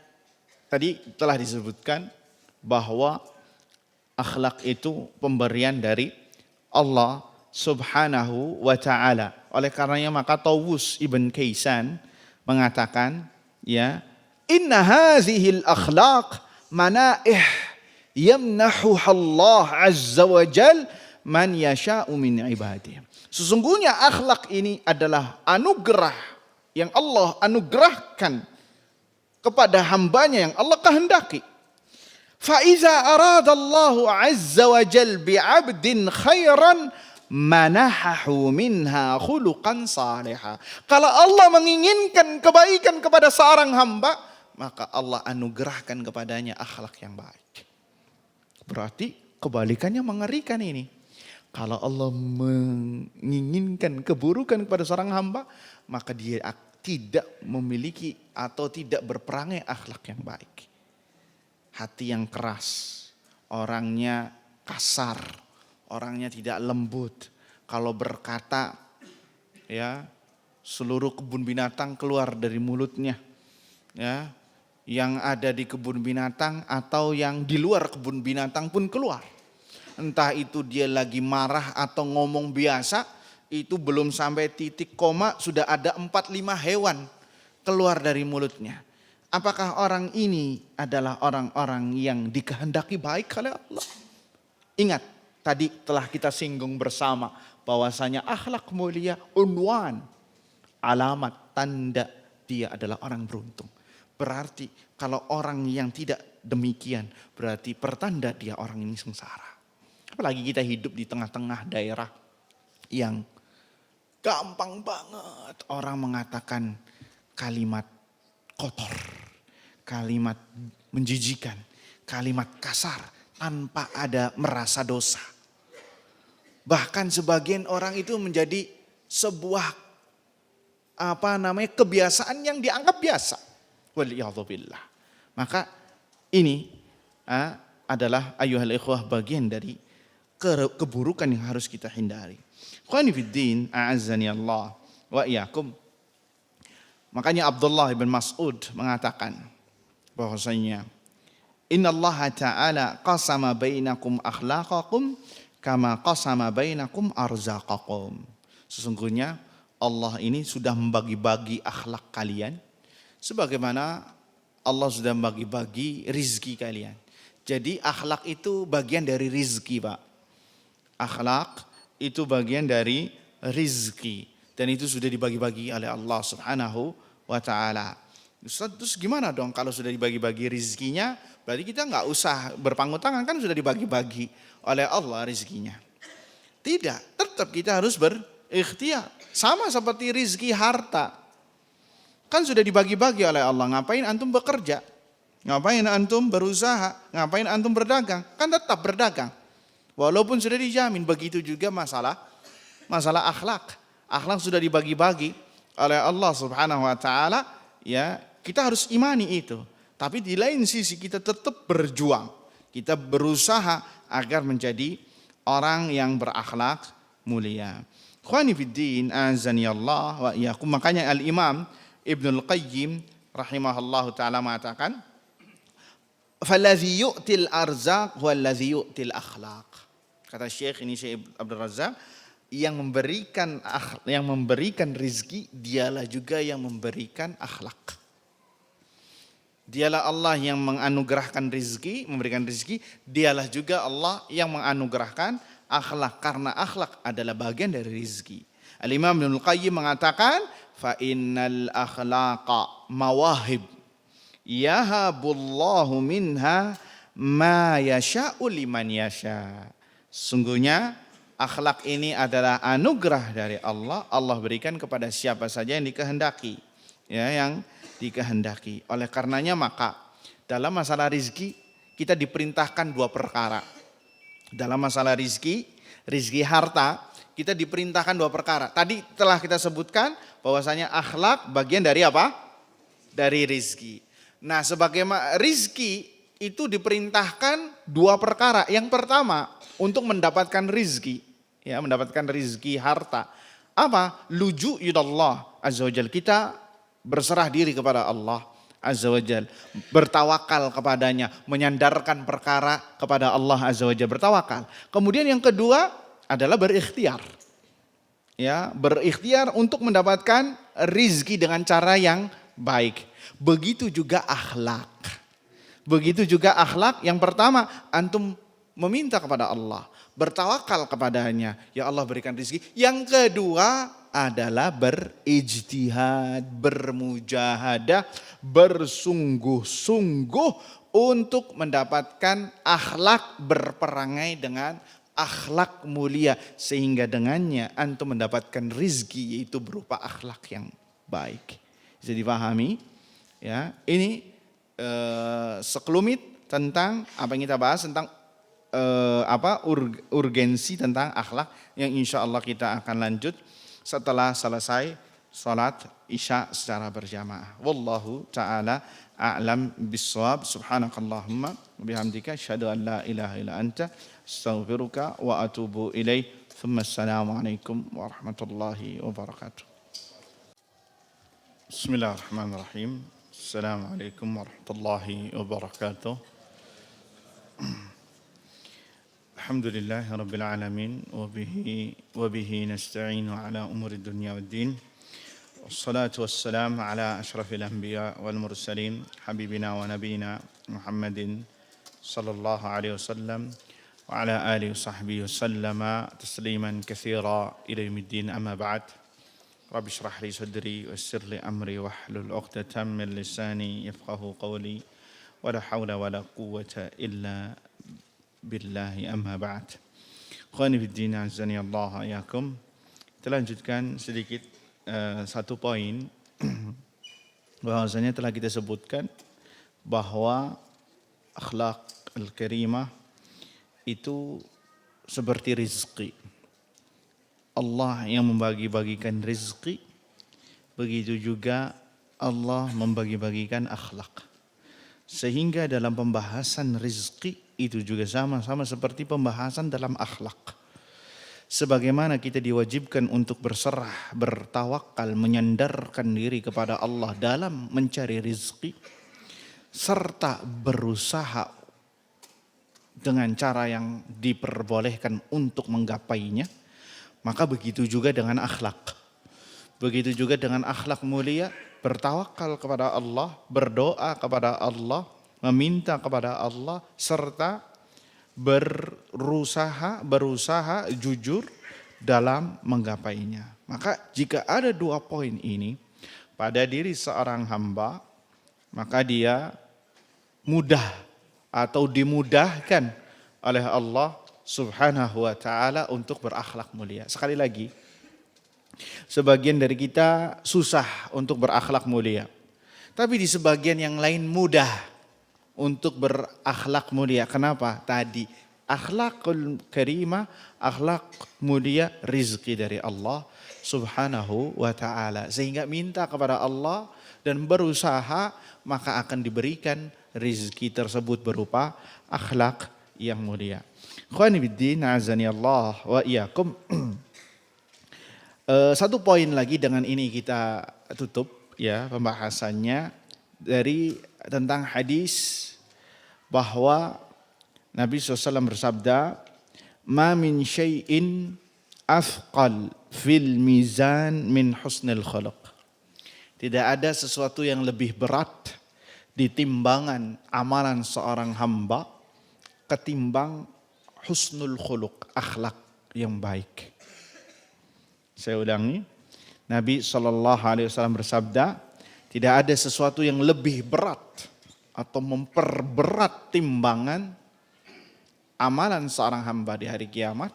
tadi telah disebutkan bahwa akhlak itu pemberian dari Allah subhanahu wa ta'ala. Oleh karenanya maka Tawus ibn Kaisan mengatakan ya, inna hazihil akhlaq manaih yamnahuha Allah azza wa jal man yasha'u min ibadihi. Sesungguhnya akhlak ini adalah anugerah yang Allah anugerahkan kepada hambanya yang Allah kehendaki. Fa iza arada Allah azza wa jal bi 'abdin khairan manahahu minha khuluqan salihah. Kalau Allah menginginkan kebaikan kepada seorang hamba, maka Allah anugerahkan kepadanya akhlak yang baik. Berarti kebalikannya mengerikan ini. Kalau Allah menginginkan keburukan kepada seorang hamba, maka dia tidak memiliki atau tidak berperangai akhlak yang baik. Hati yang keras, orangnya kasar, orangnya tidak lembut. Kalau berkata, ya, seluruh kebun binatang keluar dari mulutnya. Ya, yang ada di kebun binatang atau yang di luar kebun binatang pun keluar. Entah itu dia lagi marah atau ngomong biasa, itu belum sampai titik koma sudah ada 4-5 hewan keluar dari mulutnya. Apakah orang ini adalah orang-orang yang dikehendaki baik oleh Allah? Ingat, tadi telah kita singgung bersama bahwasanya akhlak mulia unwan, alamat, tanda dia adalah orang beruntung. Berarti kalau orang yang tidak demikian, berarti pertanda dia orang ini sengsara. Apalagi kita hidup di tengah-tengah daerah yang gampang banget orang mengatakan kalimat kotor, kalimat menjijikan, kalimat kasar tanpa ada merasa dosa. Bahkan sebagian orang itu menjadi sebuah kebiasaan yang dianggap biasa. Waliyadzubillah. Maka ini adalah ayuhal ikhwah bagian dari keburukan yang harus kita hindari. Ikhwani fiddin, a'azzani Allah wa iyyakum. Makanya Abdullah bin Mas'ud mengatakan bahwasanya innallaha ta'ala qasama bainakum akhlaqakum kama qasama bainakum arzaqakum. Sesungguhnya Allah ini sudah membagi-bagi akhlak kalian sebagaimana Allah sudah membagi-bagi rizki kalian. Jadi akhlak itu bagian dari rizki, Pak. Akhlak itu bagian dari rizki. Dan itu sudah dibagi-bagi oleh Allah subhanahu wa ta'ala. Terus gimana dong kalau sudah dibagi-bagi rizkinya? Berarti kita gak usah berpangku tangan, kan sudah dibagi-bagi oleh Allah rizkinya. Tidak, tetap kita harus berikhtiar. Sama seperti rizki harta. Kan sudah dibagi-bagi oleh Allah. Ngapain antum bekerja? Ngapain antum berusaha? Ngapain antum berdagang? Kan tetap berdagang. Walaupun sudah dijamin, begitu juga masalah akhlak. Akhlak sudah dibagi-bagi oleh Allah subhanahu wa ta'ala. Ya, kita harus imani itu. Tapi di lain sisi kita tetap berjuang. Kita berusaha agar menjadi orang yang berakhlak mulia. Ikhwani fiddin, azani Allah wa iyyakum. Makanya Al-Imam Ibnul Qayyim rahimahullahu ta'ala mengatakan, "Fallazi yu'til arzaq wallazi yu'til akhlaq." Kata Syekh ini, Syekh Abdul Razak, yang memberikan rizki, dialah juga yang memberikan akhlak. Dialah Allah yang menganugerahkan rizki, memberikan rizki, dialah juga Allah yang menganugerahkan akhlak, karena akhlak adalah bagian dari rizki. Al-Imam Ibnul Qayyim mengatakan, fa innal akhlaqa mawahib yahabullahu minha ma yasha'u liman yasha. Sungguhnya akhlak ini adalah anugerah dari Allah. Allah berikan kepada siapa saja yang dikehendaki, ya, yang dikehendaki. Oleh karenanya maka dalam masalah rizki kita diperintahkan dua perkara. Dalam masalah rizki harta, kita diperintahkan dua perkara. Tadi telah kita sebutkan bahwasanya akhlak bagian dari apa? Dari rizki. Nah, sebagaimana rizki itu diperintahkan dua perkara. Yang pertama, untuk mendapatkan rizki, ya, mendapatkan rizki harta. Apa? Luju ilallah azza wajal. Kita berserah diri kepada Allah azza wajal, bertawakal kepadanya, menyandarkan perkara kepada Allah azza wajal, bertawakal. Kemudian yang kedua adalah berikhtiar. Ya, berikhtiar untuk mendapatkan rizki dengan cara yang baik. Begitu juga akhlak. Begitu juga akhlak. Yang pertama, antum meminta kepada Allah, bertawakal kepadanya, ya Allah berikan rizki. Yang kedua adalah berijtihad, bermujahadah, bersungguh-sungguh untuk mendapatkan akhlak, berperangai dengan akhlak mulia, sehingga dengannya antum mendapatkan rizki, yaitu berupa akhlak yang baik. Bisa dipahami? Ya, ini sekelumit tentang apa yang kita bahas tentang urgensi tentang akhlak, yang insya Allah kita akan lanjut setelah selesai salat isya secara berjamaah. Wallahu ta'ala a'lam bissawab. Subhanakallahumma bihamdika asyhadu an la ilaha illa anta astaghfiruka wa atubu ilaih. Assalamualaikum warahmatullahi wabarakatuh. Bismillahirrahmanirrahim. Assalamualaikum warahmatullahi wabarakatuh. Alhamdulillahi Rabbil Alamin wa bihi nasta'inu ala umuri dunya wad din. Wassalatu wassalamu ala ashrafil anbiya wal mursalin habibina wa nabiyina Muhammadin sallallahu alaihi wasallam wa ala alihi wa sahbihi wasallama tasliman katsira ila yaumiddin, amma ba'd. Rabbi shrah li sadri wa yassir li amri wahlul 'uqdatam min lisani yafqahu qawli wa la hawla wa la quwwata illa billahi, amma ba'd. Khawani fiddin azani Allah ayakum. Kita lanjutkan sedikit satu poin bahwasanya telah kita sebutkan bahwa akhlak al-karimah itu seperti rizki. Allah yang membagi-bagikan rizki, begitu juga Allah membagi-bagikan akhlak. Sehingga dalam pembahasan rizki itu juga sama-sama seperti pembahasan dalam akhlak. Sebagaimana kita diwajibkan untuk berserah, bertawakal, menyandarkan diri kepada Allah dalam mencari rizki, serta berusaha dengan cara yang diperbolehkan untuk menggapainya, maka begitu juga dengan akhlak. Begitu juga dengan akhlak mulia, bertawakal kepada Allah, berdoa kepada Allah, meminta kepada Allah, serta berusaha jujur dalam menggapainya. Maka jika ada dua poin ini pada diri seorang hamba, maka dia mudah atau dimudahkan oleh Allah Subhanahu wa ta'ala untuk berakhlak mulia. Sekali lagi, sebagian dari kita susah untuk berakhlak mulia, tapi di sebagian yang lain mudah untuk berakhlak mulia. Kenapa? Tadi akhlakul karimah, akhlak mulia, rizki dari Allah Subhanahu wa ta'ala. Sehingga minta kepada Allah dan berusaha, maka akan diberikan rizki tersebut berupa akhlak yang mulia. Khawani biddin azani Allah wa iyyakum. Satu poin lagi, dengan ini kita tutup ya pembahasannya, dari tentang hadis bahwa Nabi SAW bersabda, ma min syai'in afqal fil mizan min husnil khuluq. Tidak ada sesuatu yang lebih berat di timbangan amalan seorang hamba ketimbang husnul khuluq, akhlak yang baik. Saya ulangi, Nabi SAW bersabda, tidak ada sesuatu yang lebih berat atau memperberat timbangan amalan seorang hamba di hari kiamat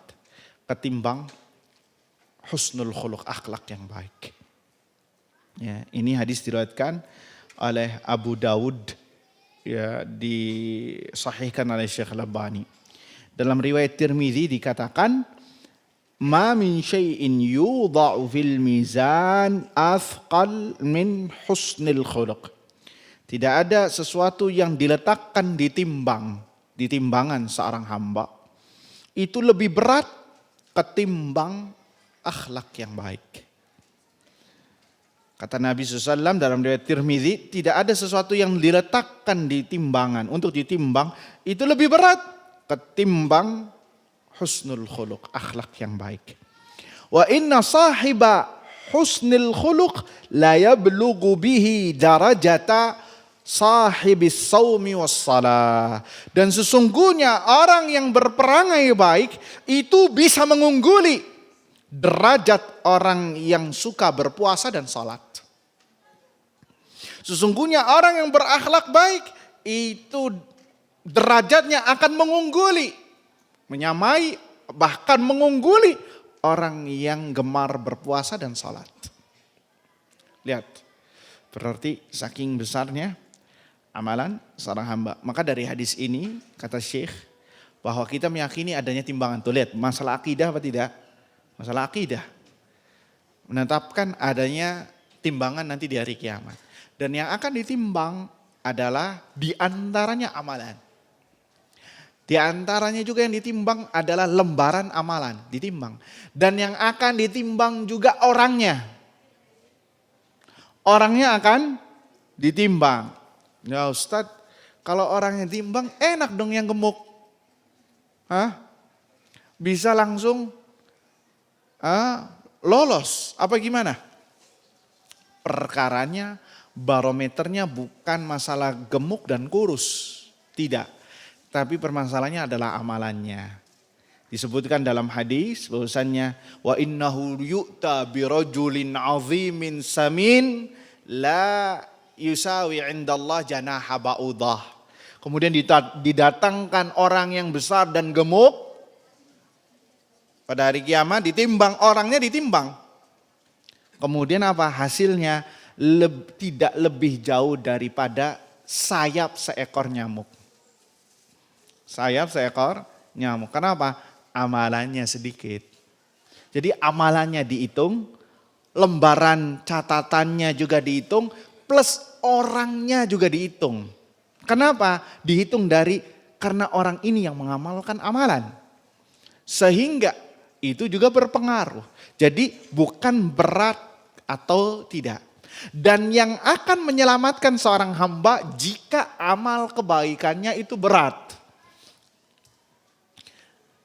ketimbang husnul khuluq, akhlak yang baik. Ya, ini hadis diriwayatkan oleh Abu Dawud, ya, disahihkan oleh Syekh Al-Albani. Dalam riwayat Tirmidzi dikatakan, ma min syai'in yudha'u fil mizan athqal min husnil khuluq. Tidak ada sesuatu yang diletakkan di timbangan seorang hamba itu lebih berat ketimbang akhlak yang baik. Kata Nabi SAW dalam riwayat Tirmidzi, tidak ada sesuatu yang diletakkan di timbangan untuk ditimbang itu lebih berat ketimbang husnul khuluq, akhlak yang baik. Wa inna sahiba husnul khuluq la yablughu bihi darajata sahibis saumi was salah. Dan sesungguhnya orang yang berperangai baik itu bisa mengungguli derajat orang yang suka berpuasa dan salat. Sesungguhnya orang yang berakhlak baik itu derajatnya akan mengungguli, menyamai, bahkan mengungguli orang yang gemar berpuasa dan salat. Lihat, berarti saking besarnya amalan seorang hamba. Maka dari hadis ini kata Syekh bahwa kita meyakini adanya timbangan. Tuh lihat, masalah akidah apa tidak? Masalah akidah. Menetapkan adanya timbangan nanti di hari kiamat. Dan yang akan ditimbang adalah diantaranya amalan. Di antaranya juga yang ditimbang adalah lembaran amalan, ditimbang. Dan yang akan ditimbang juga orangnya. Orangnya akan ditimbang. Ya Ustadz, kalau orangnya ditimbang enak dong yang gemuk. Bisa langsung lolos, apa gimana? Perkaranya, barometernya bukan masalah gemuk dan kurus. Tidak. Tapi permasalahannya adalah amalannya. Disebutkan dalam hadis bahwasannya wa innahu yu'ta birajulin 'azimin samin la yusawi 'indallah janaha ba'udah. Kemudian didatangkan orang yang besar dan gemuk pada hari kiamat, ditimbang, orangnya ditimbang. Kemudian apa hasilnya? Tidak lebih jauh daripada sayap seekor nyamuk. Sayap seekor nyamuk. Kenapa? Amalannya sedikit. Jadi amalannya dihitung, lembaran catatannya juga dihitung, plus orangnya juga dihitung. Kenapa? Dihitung karena orang ini yang mengamalkan amalan. Sehingga itu juga berpengaruh. Jadi bukan berat atau tidak. Dan yang akan menyelamatkan seorang hamba jika amal kebaikannya itu berat.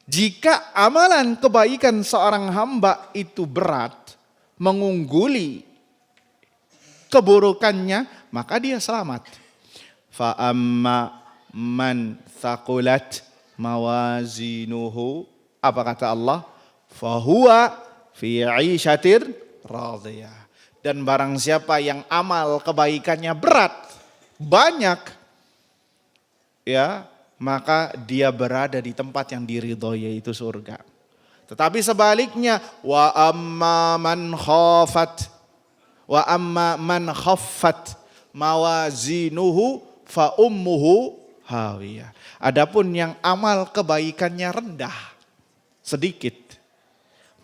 Jika amalan kebaikan seorang hamba itu berat, mengungguli keburukannya, maka dia selamat. Fa amma man thaqulat mawazinuhu, apa kata Allah? Fahuwa fi 'ishatir radiyah. Dan barang siapa yang amal kebaikannya berat, banyak, ya, maka dia berada di tempat yang diridhoi, yaitu surga. Tetapi sebaliknya, wa amma man khaffat mawazinuhu fa ummuhu hawiyah. Adapun yang amal kebaikannya rendah, sedikit,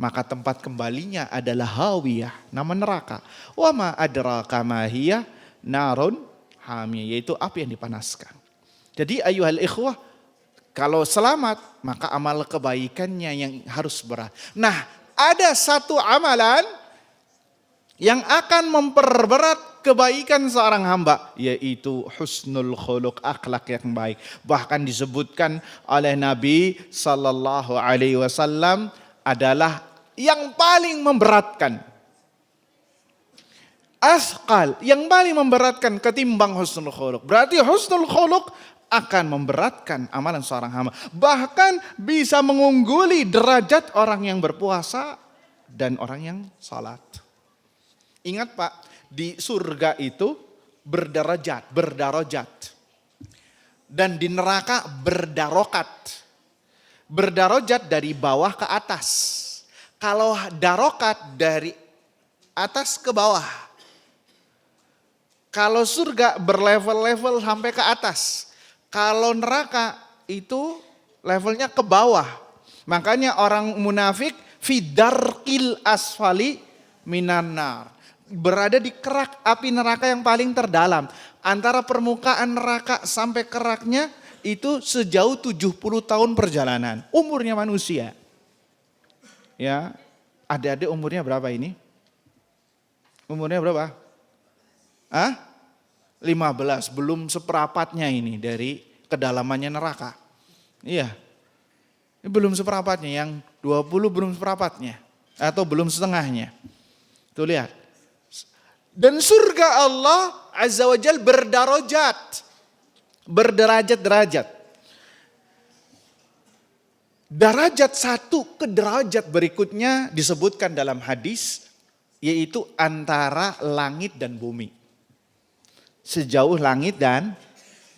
maka tempat kembalinya adalah hawiyah, nama neraka. Wa ma adraka ma hiya narun hamiyah, yaitu api yang dipanaskan. Jadi ayyuhal ikhwah, kalau selamat maka amal kebaikannya yang harus berat. Nah, ada satu amalan yang akan memperberat kebaikan seorang hamba, yaitu husnul khuluq, akhlak yang baik. Bahkan disebutkan oleh Nabi sallallahu alaihi wasallam adalah yang paling memberatkan. Asqal, yang paling memberatkan ketimbang husnul khuluq. Berarti husnul khuluq akan memberatkan amalan seorang hamba. Bahkan bisa mengungguli derajat orang yang berpuasa dan orang yang salat. Ingat Pak, di surga itu berdarajat. Dan di neraka berdarokat. Berdarajat dari bawah ke atas. Kalau darokat dari atas ke bawah. Kalau surga berlevel-level sampai ke atas. Kalau neraka itu levelnya ke bawah. Makanya orang munafik fidarkil asfali minanar. Berada di kerak api neraka yang paling terdalam. Antara permukaan neraka sampai keraknya itu sejauh 70 tahun perjalanan. Umurnya manusia. Ya, adik-adik umurnya berapa ini? Umurnya berapa? 15, belum seperapatnya ini dari kedalamannya neraka. Iya, ini belum seperapatnya, yang 20 belum seperapatnya. Atau belum setengahnya. Tuh lihat. Dan surga Allah Azza wa Jal berdarajat. Berderajat-derajat. Derajat satu ke derajat berikutnya disebutkan dalam hadis. Yaitu antara langit dan bumi. Sejauh langit dan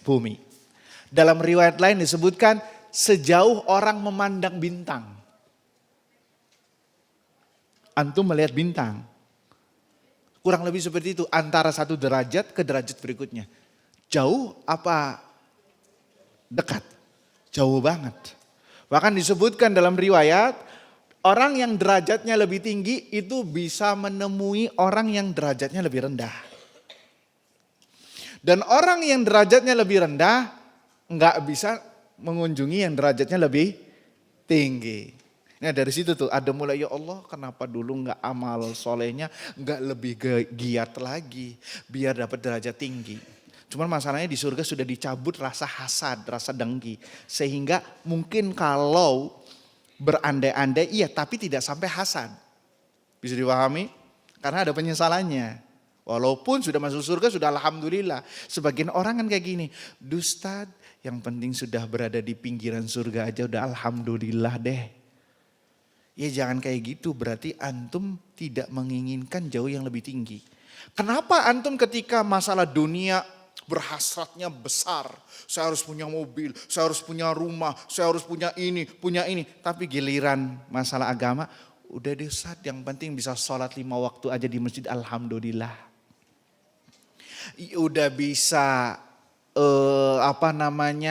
bumi. Dalam riwayat lain disebutkan sejauh orang memandang bintang. Antum melihat bintang. Kurang lebih seperti itu, antara satu derajat ke derajat berikutnya. Jauh apa dekat? Jauh banget. Bahkan disebutkan dalam riwayat, orang yang derajatnya lebih tinggi itu bisa menemui orang yang derajatnya lebih rendah. Dan orang yang derajatnya lebih rendah nggak bisa mengunjungi yang derajatnya lebih tinggi. Nah dari situ tuh ada mulai, ya Allah kenapa dulu nggak amal solehnya nggak lebih giat lagi biar dapat derajat tinggi. Cuman masalahnya di surga sudah dicabut rasa hasad, rasa dengki. Sehingga mungkin kalau berandai-andai iya tapi tidak sampai hasad. Bisa dipahami? Karena ada penyesalannya. Walaupun sudah masuk surga sudah alhamdulillah. Sebagian orang kan kayak gini. Ustaz, yang penting sudah berada di pinggiran surga aja udah alhamdulillah deh. Ya jangan kayak gitu, berarti antum tidak menginginkan jauh yang lebih tinggi. Kenapa antum ketika masalah dunia berhasratnya besar. Saya harus punya mobil, saya harus punya rumah, saya harus punya ini, punya ini. Tapi giliran masalah agama, udah deh Ustaz, yang penting bisa sholat 5 waktu aja di masjid alhamdulillah. Udah bisa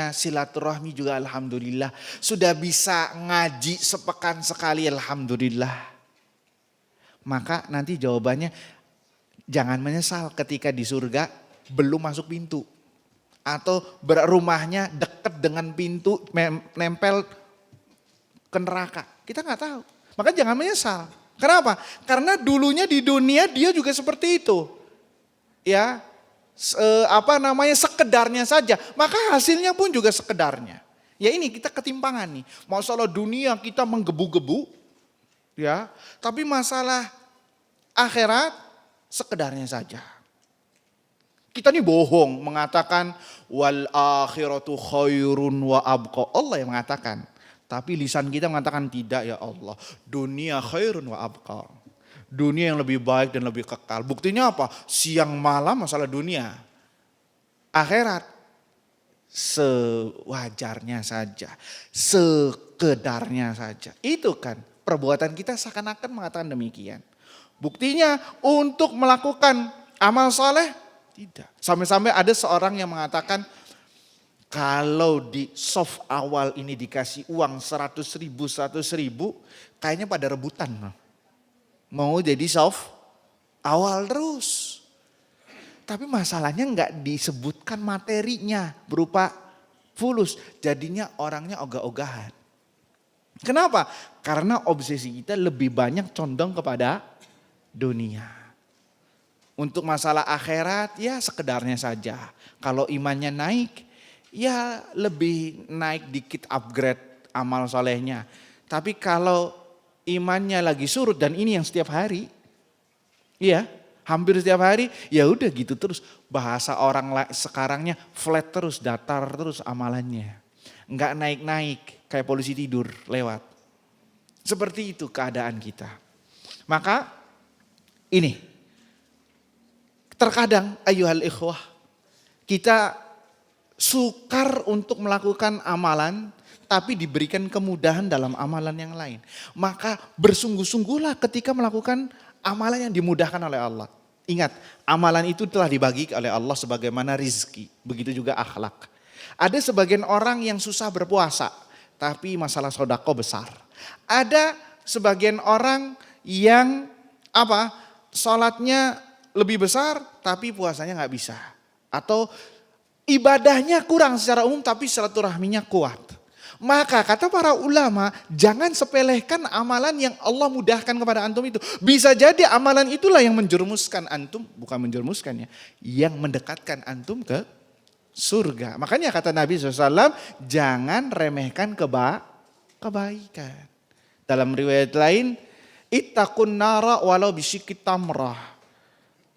silaturahmi juga alhamdulillah. Sudah bisa ngaji sepekan sekali alhamdulillah. Maka nanti jawabannya jangan menyesal ketika di surga belum masuk pintu. Atau rumahnya dekat dengan pintu nempel ke neraka. Kita nggak tahu. Maka jangan menyesal. Kenapa? Karena dulunya di dunia dia juga seperti itu. Ya, sekedarnya saja. Maka hasilnya pun juga sekedarnya. Ya ini kita ketimpangan nih. Masalah dunia kita menggebu-gebu. Ya, tapi masalah akhirat sekedarnya saja. Kita nih bohong mengatakan wal akhiratu khairun wa abqa. Allah yang mengatakan. Tapi lisan kita mengatakan tidak ya Allah. Dunia khairun wa abqa. Dunia yang lebih baik dan lebih kekal. Buktinya apa? Siang malam masalah dunia. Akhirat sewajarnya saja. Sekedarnya saja. Itu kan perbuatan kita seakan-akan mengatakan demikian. Buktinya untuk melakukan amal soleh tidak. Sampai-sampai ada seorang yang mengatakan kalau di soft awal ini dikasih uang 100 ribu, kayaknya pada rebutan. Mau jadi soft awal terus. Tapi masalahnya nggak disebutkan materinya berupa fulus. Jadinya orangnya ogah-ogahan. Kenapa? Karena obsesi kita lebih banyak condong kepada dunia. Untuk masalah akhirat ya sekedarnya saja. Kalau imannya naik ya lebih naik dikit upgrade amal solehnya. Tapi kalau imannya lagi surut dan ini yang setiap hari. Iya, Hampir setiap hari ya udah gitu terus. Bahasa orang sekarangnya flat terus, datar terus amalannya. Enggak naik-naik kayak polisi tidur lewat. Seperti itu keadaan kita. Maka ini terkadang ayyuhal ikhwah kita sukar untuk melakukan amalan tapi diberikan kemudahan dalam amalan yang lain. Maka bersungguh-sungguhlah ketika melakukan amalan yang dimudahkan oleh Allah. Ingat, amalan itu telah dibagi oleh Allah sebagaimana rizki. Begitu juga akhlak. Ada sebagian orang yang susah berpuasa, tapi masalah sodako besar. Ada sebagian orang yang sholatnya lebih besar, tapi puasanya gak bisa. Atau ibadahnya kurang secara umum, tapi silaturahminya kuat. Maka kata para ulama, jangan sepelehkan amalan yang Allah mudahkan kepada antum itu. Bisa jadi amalan itulah yang menjerumuskan antum, bukan menjerumuskan ya, yang mendekatkan antum ke surga. Makanya kata Nabi SAW, jangan remehkan kebaikan. Dalam riwayat lain, ittaqun nara walau bisyikit tamrah.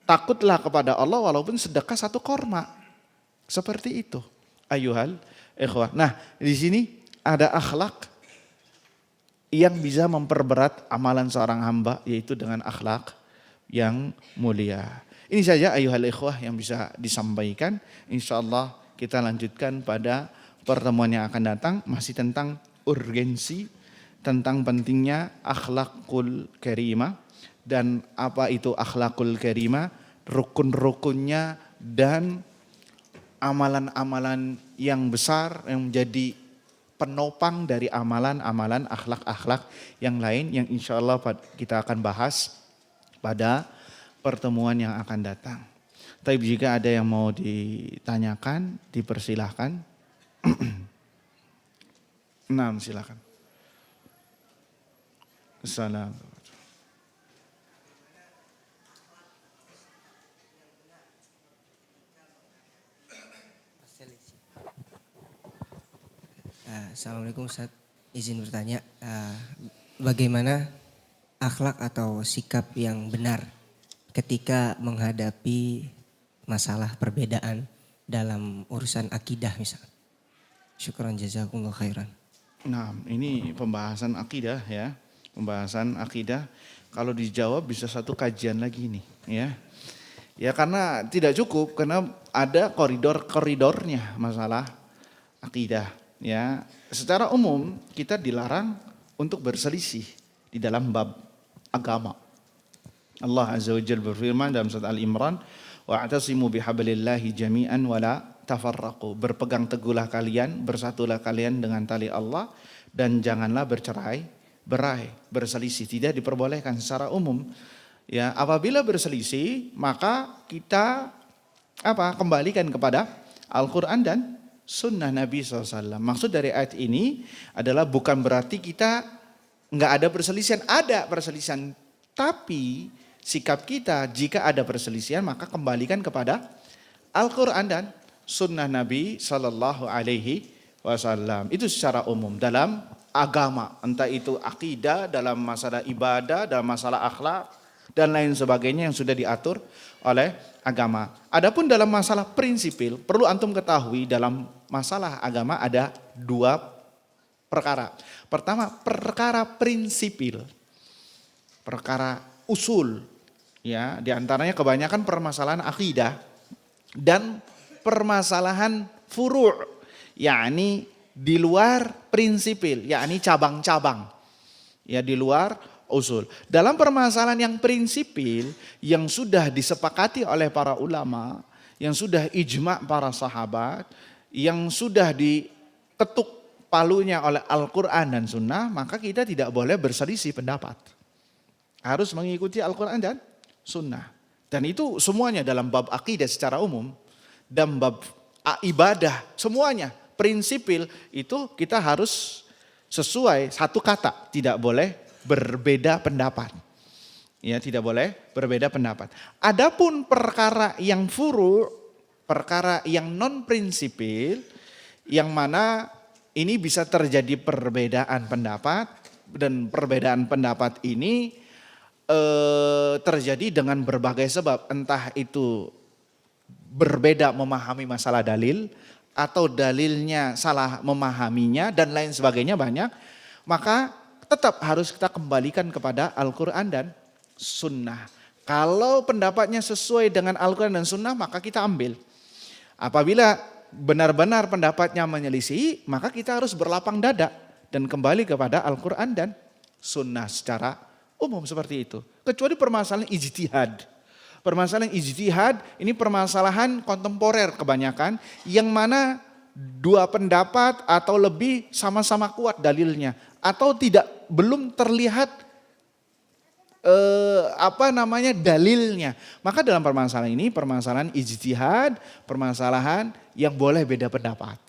Takutlah kepada Allah walaupun sedekah 1 korma. Seperti itu. Ayuhal ikhwah. Nah di sini ada akhlak yang bisa memperberat amalan seorang hamba, yaitu dengan akhlak yang mulia. Ini saja ayuhal ikhwah yang bisa disampaikan. InsyaAllah kita lanjutkan pada pertemuan yang akan datang. Masih tentang urgensi, tentang pentingnya akhlakul karimah. Dan apa itu akhlakul karimah, rukun-rukunnya dan amalan-amalan yang besar yang menjadi penopang dari amalan-amalan akhlak-akhlak yang lain yang insya Allah kita akan bahas pada pertemuan yang akan datang. Tapi jika ada yang mau ditanyakan, dipersilahkan. Nah, silakan. Assalamualaikum. Assalamualaikum Ustaz, izin bertanya, bagaimana akhlak atau sikap yang benar ketika menghadapi masalah perbedaan dalam urusan akidah misalnya? Syukran jazakumullah khairan. Nah ini pembahasan akidah ya, pembahasan akidah kalau dijawab bisa 1 kajian lagi nih ya. Ya karena tidak cukup, karena ada koridor-koridornya masalah akidah. Ya, secara umum kita dilarang untuk berselisih di dalam bab agama. Allah Azza wa Jalla berfirman dalam surat Al-Imran, wa'tasimu bihablillahi jami'an wa la tafarraqu. Berpegang teguhlah kalian, bersatulah kalian dengan tali Allah dan janganlah bercerai-berai, berselisih. Tidak diperbolehkan secara umum. Ya, apabila berselisih maka kita kembalikan kepada Al-Qur'an dan Sunnah Nabi SAW. Maksud dari ayat ini adalah bukan berarti kita nggak ada perselisihan. Ada perselisihan. Tapi sikap kita jika ada perselisihan maka kembalikan kepada Al-Quran dan Sunnah Nabi SAW. Itu secara umum dalam agama. Entah itu akidah, dalam masalah ibadah, dalam masalah akhlak dan lain sebagainya yang sudah diatur oleh agama. Adapun dalam masalah prinsipil, perlu antum ketahui dalam masalah agama ada 2 perkara. Pertama, perkara prinsipil, perkara usul. Ya, diantaranya kebanyakan permasalahan akidah dan permasalahan furu', yakni di luar prinsipil, yakni cabang-cabang. Ya, di luar usul. Dalam permasalahan yang prinsipil yang sudah disepakati oleh para ulama, yang sudah ijma' para sahabat, yang sudah diketuk palunya oleh Al-Quran dan Sunnah, maka kita tidak boleh berselisih pendapat. Harus mengikuti Al-Quran dan Sunnah. Dan itu semuanya dalam bab akidah secara umum, dan bab ibadah semuanya. Prinsipil itu kita harus sesuai 1 kata, tidak boleh berbeda pendapat. Ya, tidak boleh berbeda pendapat. Adapun perkara yang furu', perkara yang non prinsipil, yang mana ini bisa terjadi perbedaan pendapat, dan perbedaan pendapat ini terjadi dengan berbagai sebab, entah itu berbeda memahami masalah dalil atau dalilnya salah memahaminya dan lain sebagainya banyak, maka tetap harus kita kembalikan kepada Al-Quran dan Sunnah. Kalau pendapatnya sesuai dengan Al-Quran dan Sunnah maka kita ambil. Apabila benar-benar pendapatnya menyelisih maka kita harus berlapang dada dan kembali kepada Al-Quran dan Sunnah secara umum seperti itu. Kecuali permasalahan ijtihad. Permasalahan ijtihad ini permasalahan kontemporer kebanyakan yang mana dua pendapat atau lebih sama-sama kuat dalilnya atau belum terlihat dalilnya. Maka dalam permasalahan ini permasalahan ijtihad, permasalahan yang boleh beda pendapat.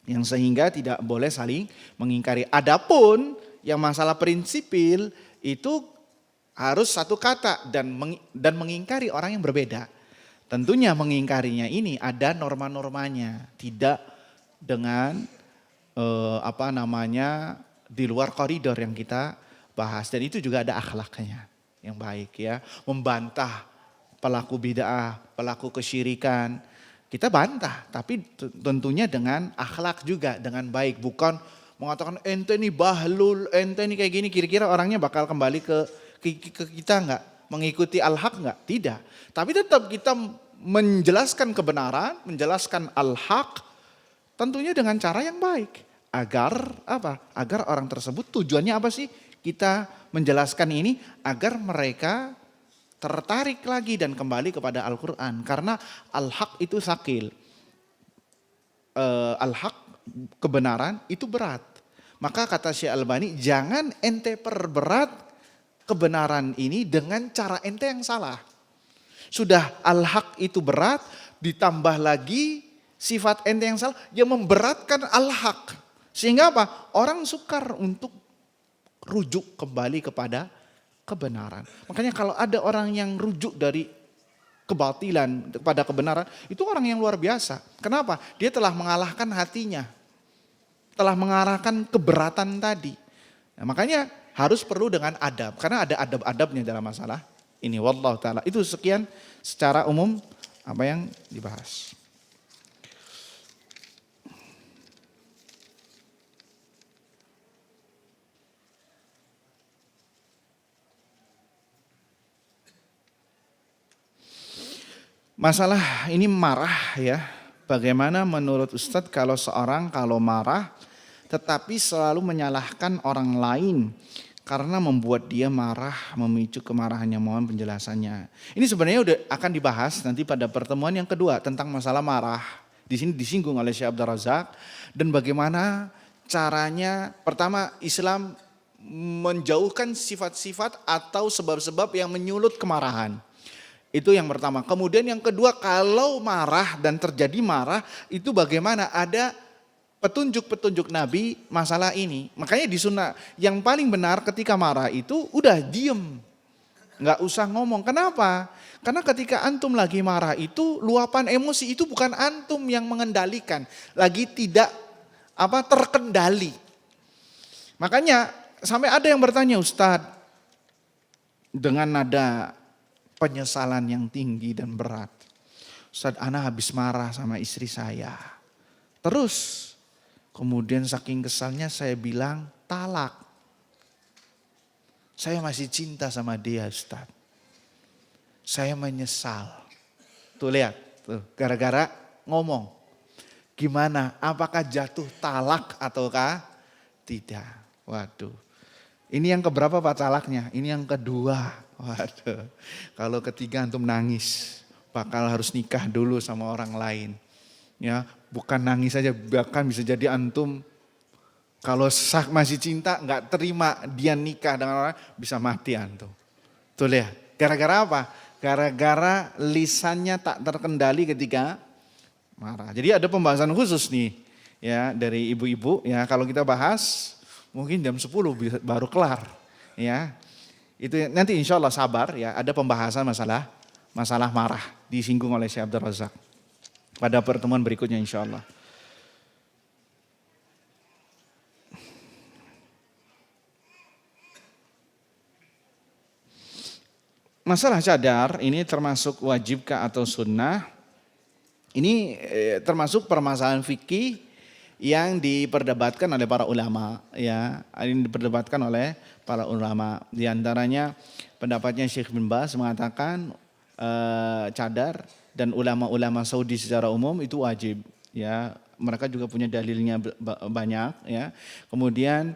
Yang sehingga tidak boleh saling mengingkari. Adapun yang masalah prinsipil itu harus satu kata dan mengingkari orang yang berbeda. Tentunya mengingkarinya ini ada norma-normanya, tidak dengan di luar koridor yang kita bahas. Dan itu juga ada akhlaknya yang baik ya. Membantah pelaku bid'ah, pelaku kesyirikan, kita bantah, tapi tentunya dengan akhlak juga, dengan baik, bukan mengatakan ente nih bahlul, ente nih kayak gini, kira-kira orangnya bakal kembali ke kita enggak, mengikuti al-haq enggak? Tidak. Tapi tetap kita menjelaskan kebenaran, menjelaskan al-haq tentunya dengan cara yang baik. Agar apa? Agar orang tersebut tujuannya apa sih? Kita menjelaskan ini agar mereka tertarik lagi dan kembali kepada Al-Quran. Karena al-haq itu sakil. Al-haq, kebenaran itu berat. Maka kata Syekh Albani, jangan ente perberat kebenaran ini dengan cara ente yang salah. Sudah al-haq itu berat, ditambah lagi sifat ente yang salah yang memberatkan al-haq. Sehingga apa? Orang sukar untuk rujuk kembali kepada kebenaran. Makanya kalau ada orang yang rujuk dari kebatilan kepada kebenaran, itu orang yang luar biasa. Kenapa? Dia telah mengalahkan hatinya. Telah mengarahkan keberatan tadi. Nah, makanya harus perlu dengan adab, karena ada adab-adabnya dalam masalah ini. Wallahu ta'ala. Itu sekian secara umum apa yang dibahas. Masalah ini marah ya. Bagaimana menurut Ustadz kalau marah tetapi selalu menyalahkan orang lain karena membuat dia marah, memicu kemarahannya, mohon penjelasannya. Ini sebenarnya udah akan dibahas nanti pada pertemuan yang kedua tentang masalah marah. Di sini disinggung oleh Syekh Abdul Razak dan bagaimana caranya. Pertama, Islam menjauhkan sifat-sifat atau sebab-sebab yang menyulut kemarahan. Itu yang pertama. Kemudian yang kedua, kalau marah dan terjadi marah itu bagaimana? Ada petunjuk-petunjuk Nabi masalah ini. Makanya di sunnah yang paling benar ketika marah itu udah diem. Nggak usah ngomong. Kenapa? Karena ketika antum lagi marah itu luapan emosi itu bukan antum yang mengendalikan. Lagi tidak terkendali. Makanya sampai ada yang bertanya, Ustadz, dengan nada penyesalan yang tinggi dan berat. Ustadz, ana habis marah sama istri saya. Terus kemudian saking kesalnya saya bilang talak. Saya masih cinta sama dia, Ustadz. Saya menyesal. Tuh lihat, tuh gara-gara ngomong. Gimana? Apakah jatuh talak ataukah tidak? Waduh. Ini yang keberapa Pak talaknya? Ini yang kedua. Waduh. Kalau ketiga antum nangis, bakal harus nikah dulu sama orang lain. Ya, bukan nangis saja, bahkan bisa jadi antum kalau masih cinta nggak terima dia nikah dengan orang bisa mati antum. Tuh lihat, gara-gara apa? Gara-gara lisannya tak terkendali ketika marah. Jadi ada pembahasan khusus nih ya dari ibu-ibu ya, kalau kita bahas mungkin jam 10 baru kelar ya. Itu nanti insya Allah sabar ya, ada pembahasan masalah marah disinggung oleh Syekh Abdul Razak pada pertemuan berikutnya insya Allah. Masalah cadar ini termasuk wajibkah atau sunnah? Ini termasuk permasalahan fikih yang diperdebatkan oleh para ulama, ya. Ini diperdebatkan oleh para ulama. Di antaranya pendapatnya Syekh bin Baz mengatakan cadar, dan ulama-ulama Saudi secara umum itu wajib, ya. Mereka juga punya dalilnya banyak, ya. Kemudian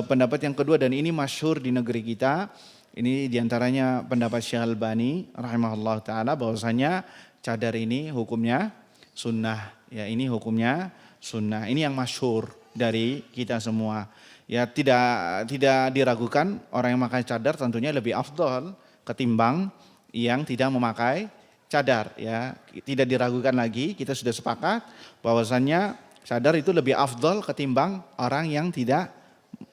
pendapat yang kedua, dan ini masyhur di negeri kita, ini diantaranya pendapat Syekh Albani rahimahullah ta'ala, bahwasanya cadar ini hukumnya sunnah. Ya, ini hukumnya sunnah. Ini yang masyhur dari kita semua. Ya, tidak diragukan orang yang memakai cadar tentunya lebih afdal ketimbang yang tidak memakai cadar. Ya, tidak diragukan lagi, kita sudah sepakat bahwasanya cadar itu lebih afdal ketimbang orang yang tidak,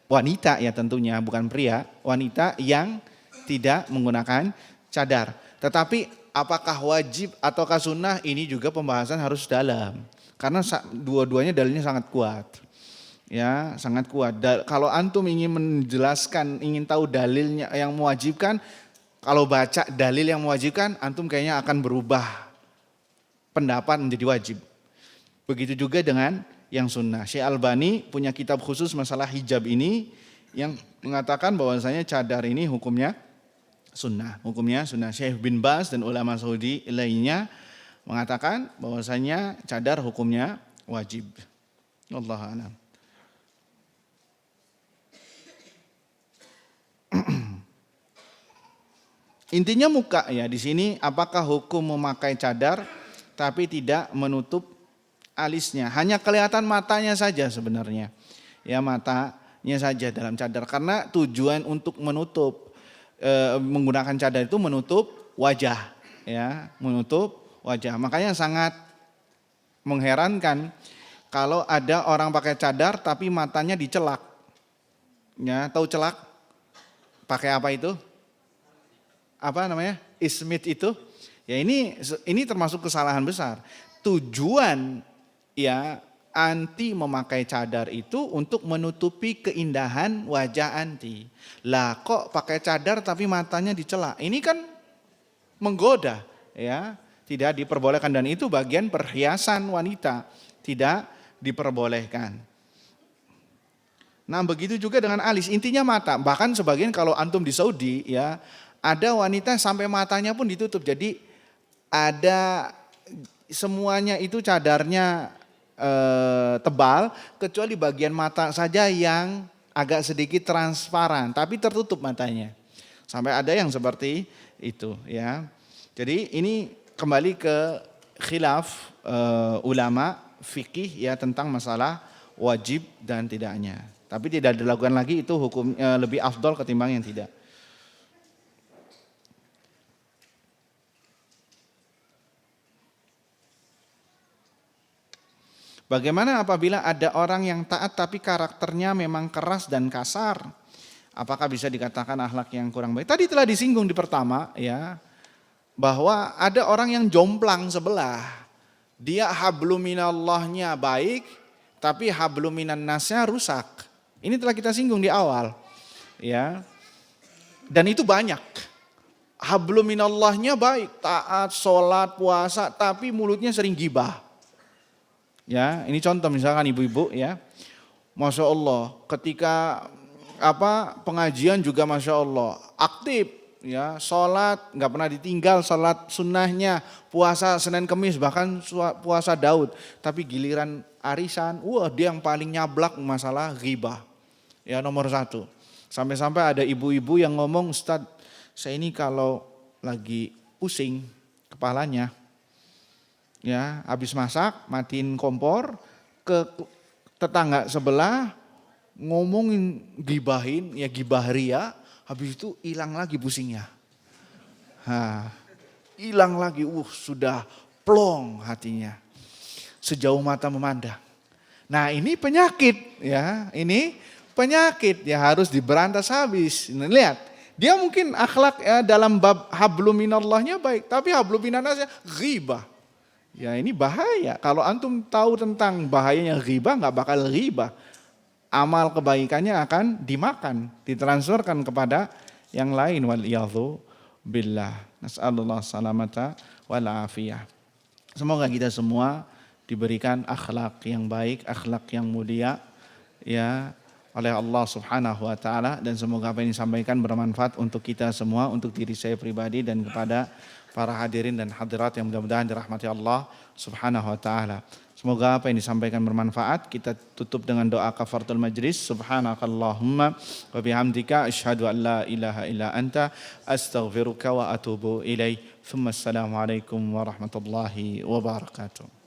wanita ya tentunya, bukan pria, wanita yang tidak menggunakan cadar. Tetapi apakah wajib ataukah sunnah, ini juga pembahasan harus dalam. Karena dua-duanya dalilnya sangat kuat. Ya, sangat kuat. Kalau antum ingin menjelaskan, ingin tahu dalilnya yang mewajibkan, kalau baca dalil yang mewajibkan, antum kayaknya akan berubah pendapat menjadi wajib. Begitu juga dengan yang sunnah. Syekh Albani punya kitab khusus masalah hijab ini yang mengatakan bahwasanya cadar ini hukumnya sunnah, hukumnya sunnah. Syekh bin Baz dan ulama Saudi lainnya mengatakan bahwasanya cadar hukumnya wajib. Wallahu a'lam. Intinya muka ya di sini, apakah hukum memakai cadar tapi tidak menutup alisnya, hanya kelihatan matanya saja sebenarnya. Ya, matanya saja dalam cadar, karena tujuan untuk menutup menggunakan cadar itu menutup wajah, ya, menutup wajah. Makanya sangat mengherankan kalau ada orang pakai cadar tapi matanya dicelak. Ya, tahu celak? Pakai apa itu? Apa namanya? Ismit itu. Ya, ini termasuk kesalahan besar. Tujuan ya anti memakai cadar itu untuk menutupi keindahan wajah anti. Lah kok pakai cadar tapi matanya dicela? Ini kan menggoda, ya. Tidak diperbolehkan, dan itu bagian perhiasan wanita, tidak diperbolehkan. Nah, begitu juga dengan alis, intinya mata. Bahkan sebagian kalau antum di Saudi ya, ada wanita sampai matanya pun ditutup. Jadi ada semuanya itu cadarnya tebal, kecuali bagian mata saja yang agak sedikit transparan, tapi tertutup matanya. Sampai ada yang seperti itu, ya. Jadi ini kembali ke khilaf ulama fikih ya tentang masalah wajib dan tidaknya. Tapi tidak dilakukan lagi, itu hukum lebih afdol ketimbang yang tidak. Bagaimana apabila ada orang yang taat tapi karakternya memang keras dan kasar? Apakah bisa dikatakan akhlak yang kurang baik? Tadi telah disinggung di pertama ya, bahwa ada orang yang jomplang sebelah. Dia habluminallahnya baik, tapi habluminannasnya rusak. Ini telah kita singgung di awal. Ya. Dan itu banyak. Habluminallahnya baik, taat, sholat, puasa, tapi mulutnya sering gibah. Ya, ini contoh misalkan ibu-ibu ya, masya Allah, ketika pengajian juga masya Allah aktif ya, sholat nggak pernah ditinggal, sholat sunnahnya, puasa Senin Kemis, bahkan puasa Daud. Tapi giliran arisan, dia yang paling nyablak masalah ghibah, ya nomor 1. Sampai-sampai ada ibu-ibu yang ngomong, Ustadz, saya ini kalau lagi pusing kepalanya, ya, habis masak, matiin kompor, ke tetangga sebelah, ngomongin, gibahin, ya gibah ria, habis itu hilang lagi pusingnya. Hilang lagi, sudah plong hatinya. Sejauh mata memandang. Nah ini penyakit, ya, ini penyakit, ya harus diberantas habis. Nah, lihat, dia mungkin akhlak ya, dalam bab habluminallahnya baik, tapi habluminannasnya ghibah. Ya ini bahaya. Kalau antum tahu tentang bahayanya ghibah, nggak bakal ghibah. Amal kebaikannya akan dimakan, ditransferkan kepada yang lain. Waliyadzu billah. Nas'alullah salamata wal afiyah. Semoga kita semua diberikan akhlak yang baik, akhlak yang mulia ya oleh Allah Subhanahu wa taala, dan semoga apa yang disampaikan bermanfaat untuk kita semua, untuk diri saya pribadi dan kepada para hadirin dan hadirat yang mudah-mudahan dirahmati Allah Subhanahu wa taala. Semoga apa yang disampaikan bermanfaat. Kita tutup dengan doa kafaratul majlis. Subhanakallahumma wa bihamdika asyhadu an la ilaha illa anta astaghfiruka wa atubu ilaik. Assalamualaikum warahmatullahi wabarakatuh.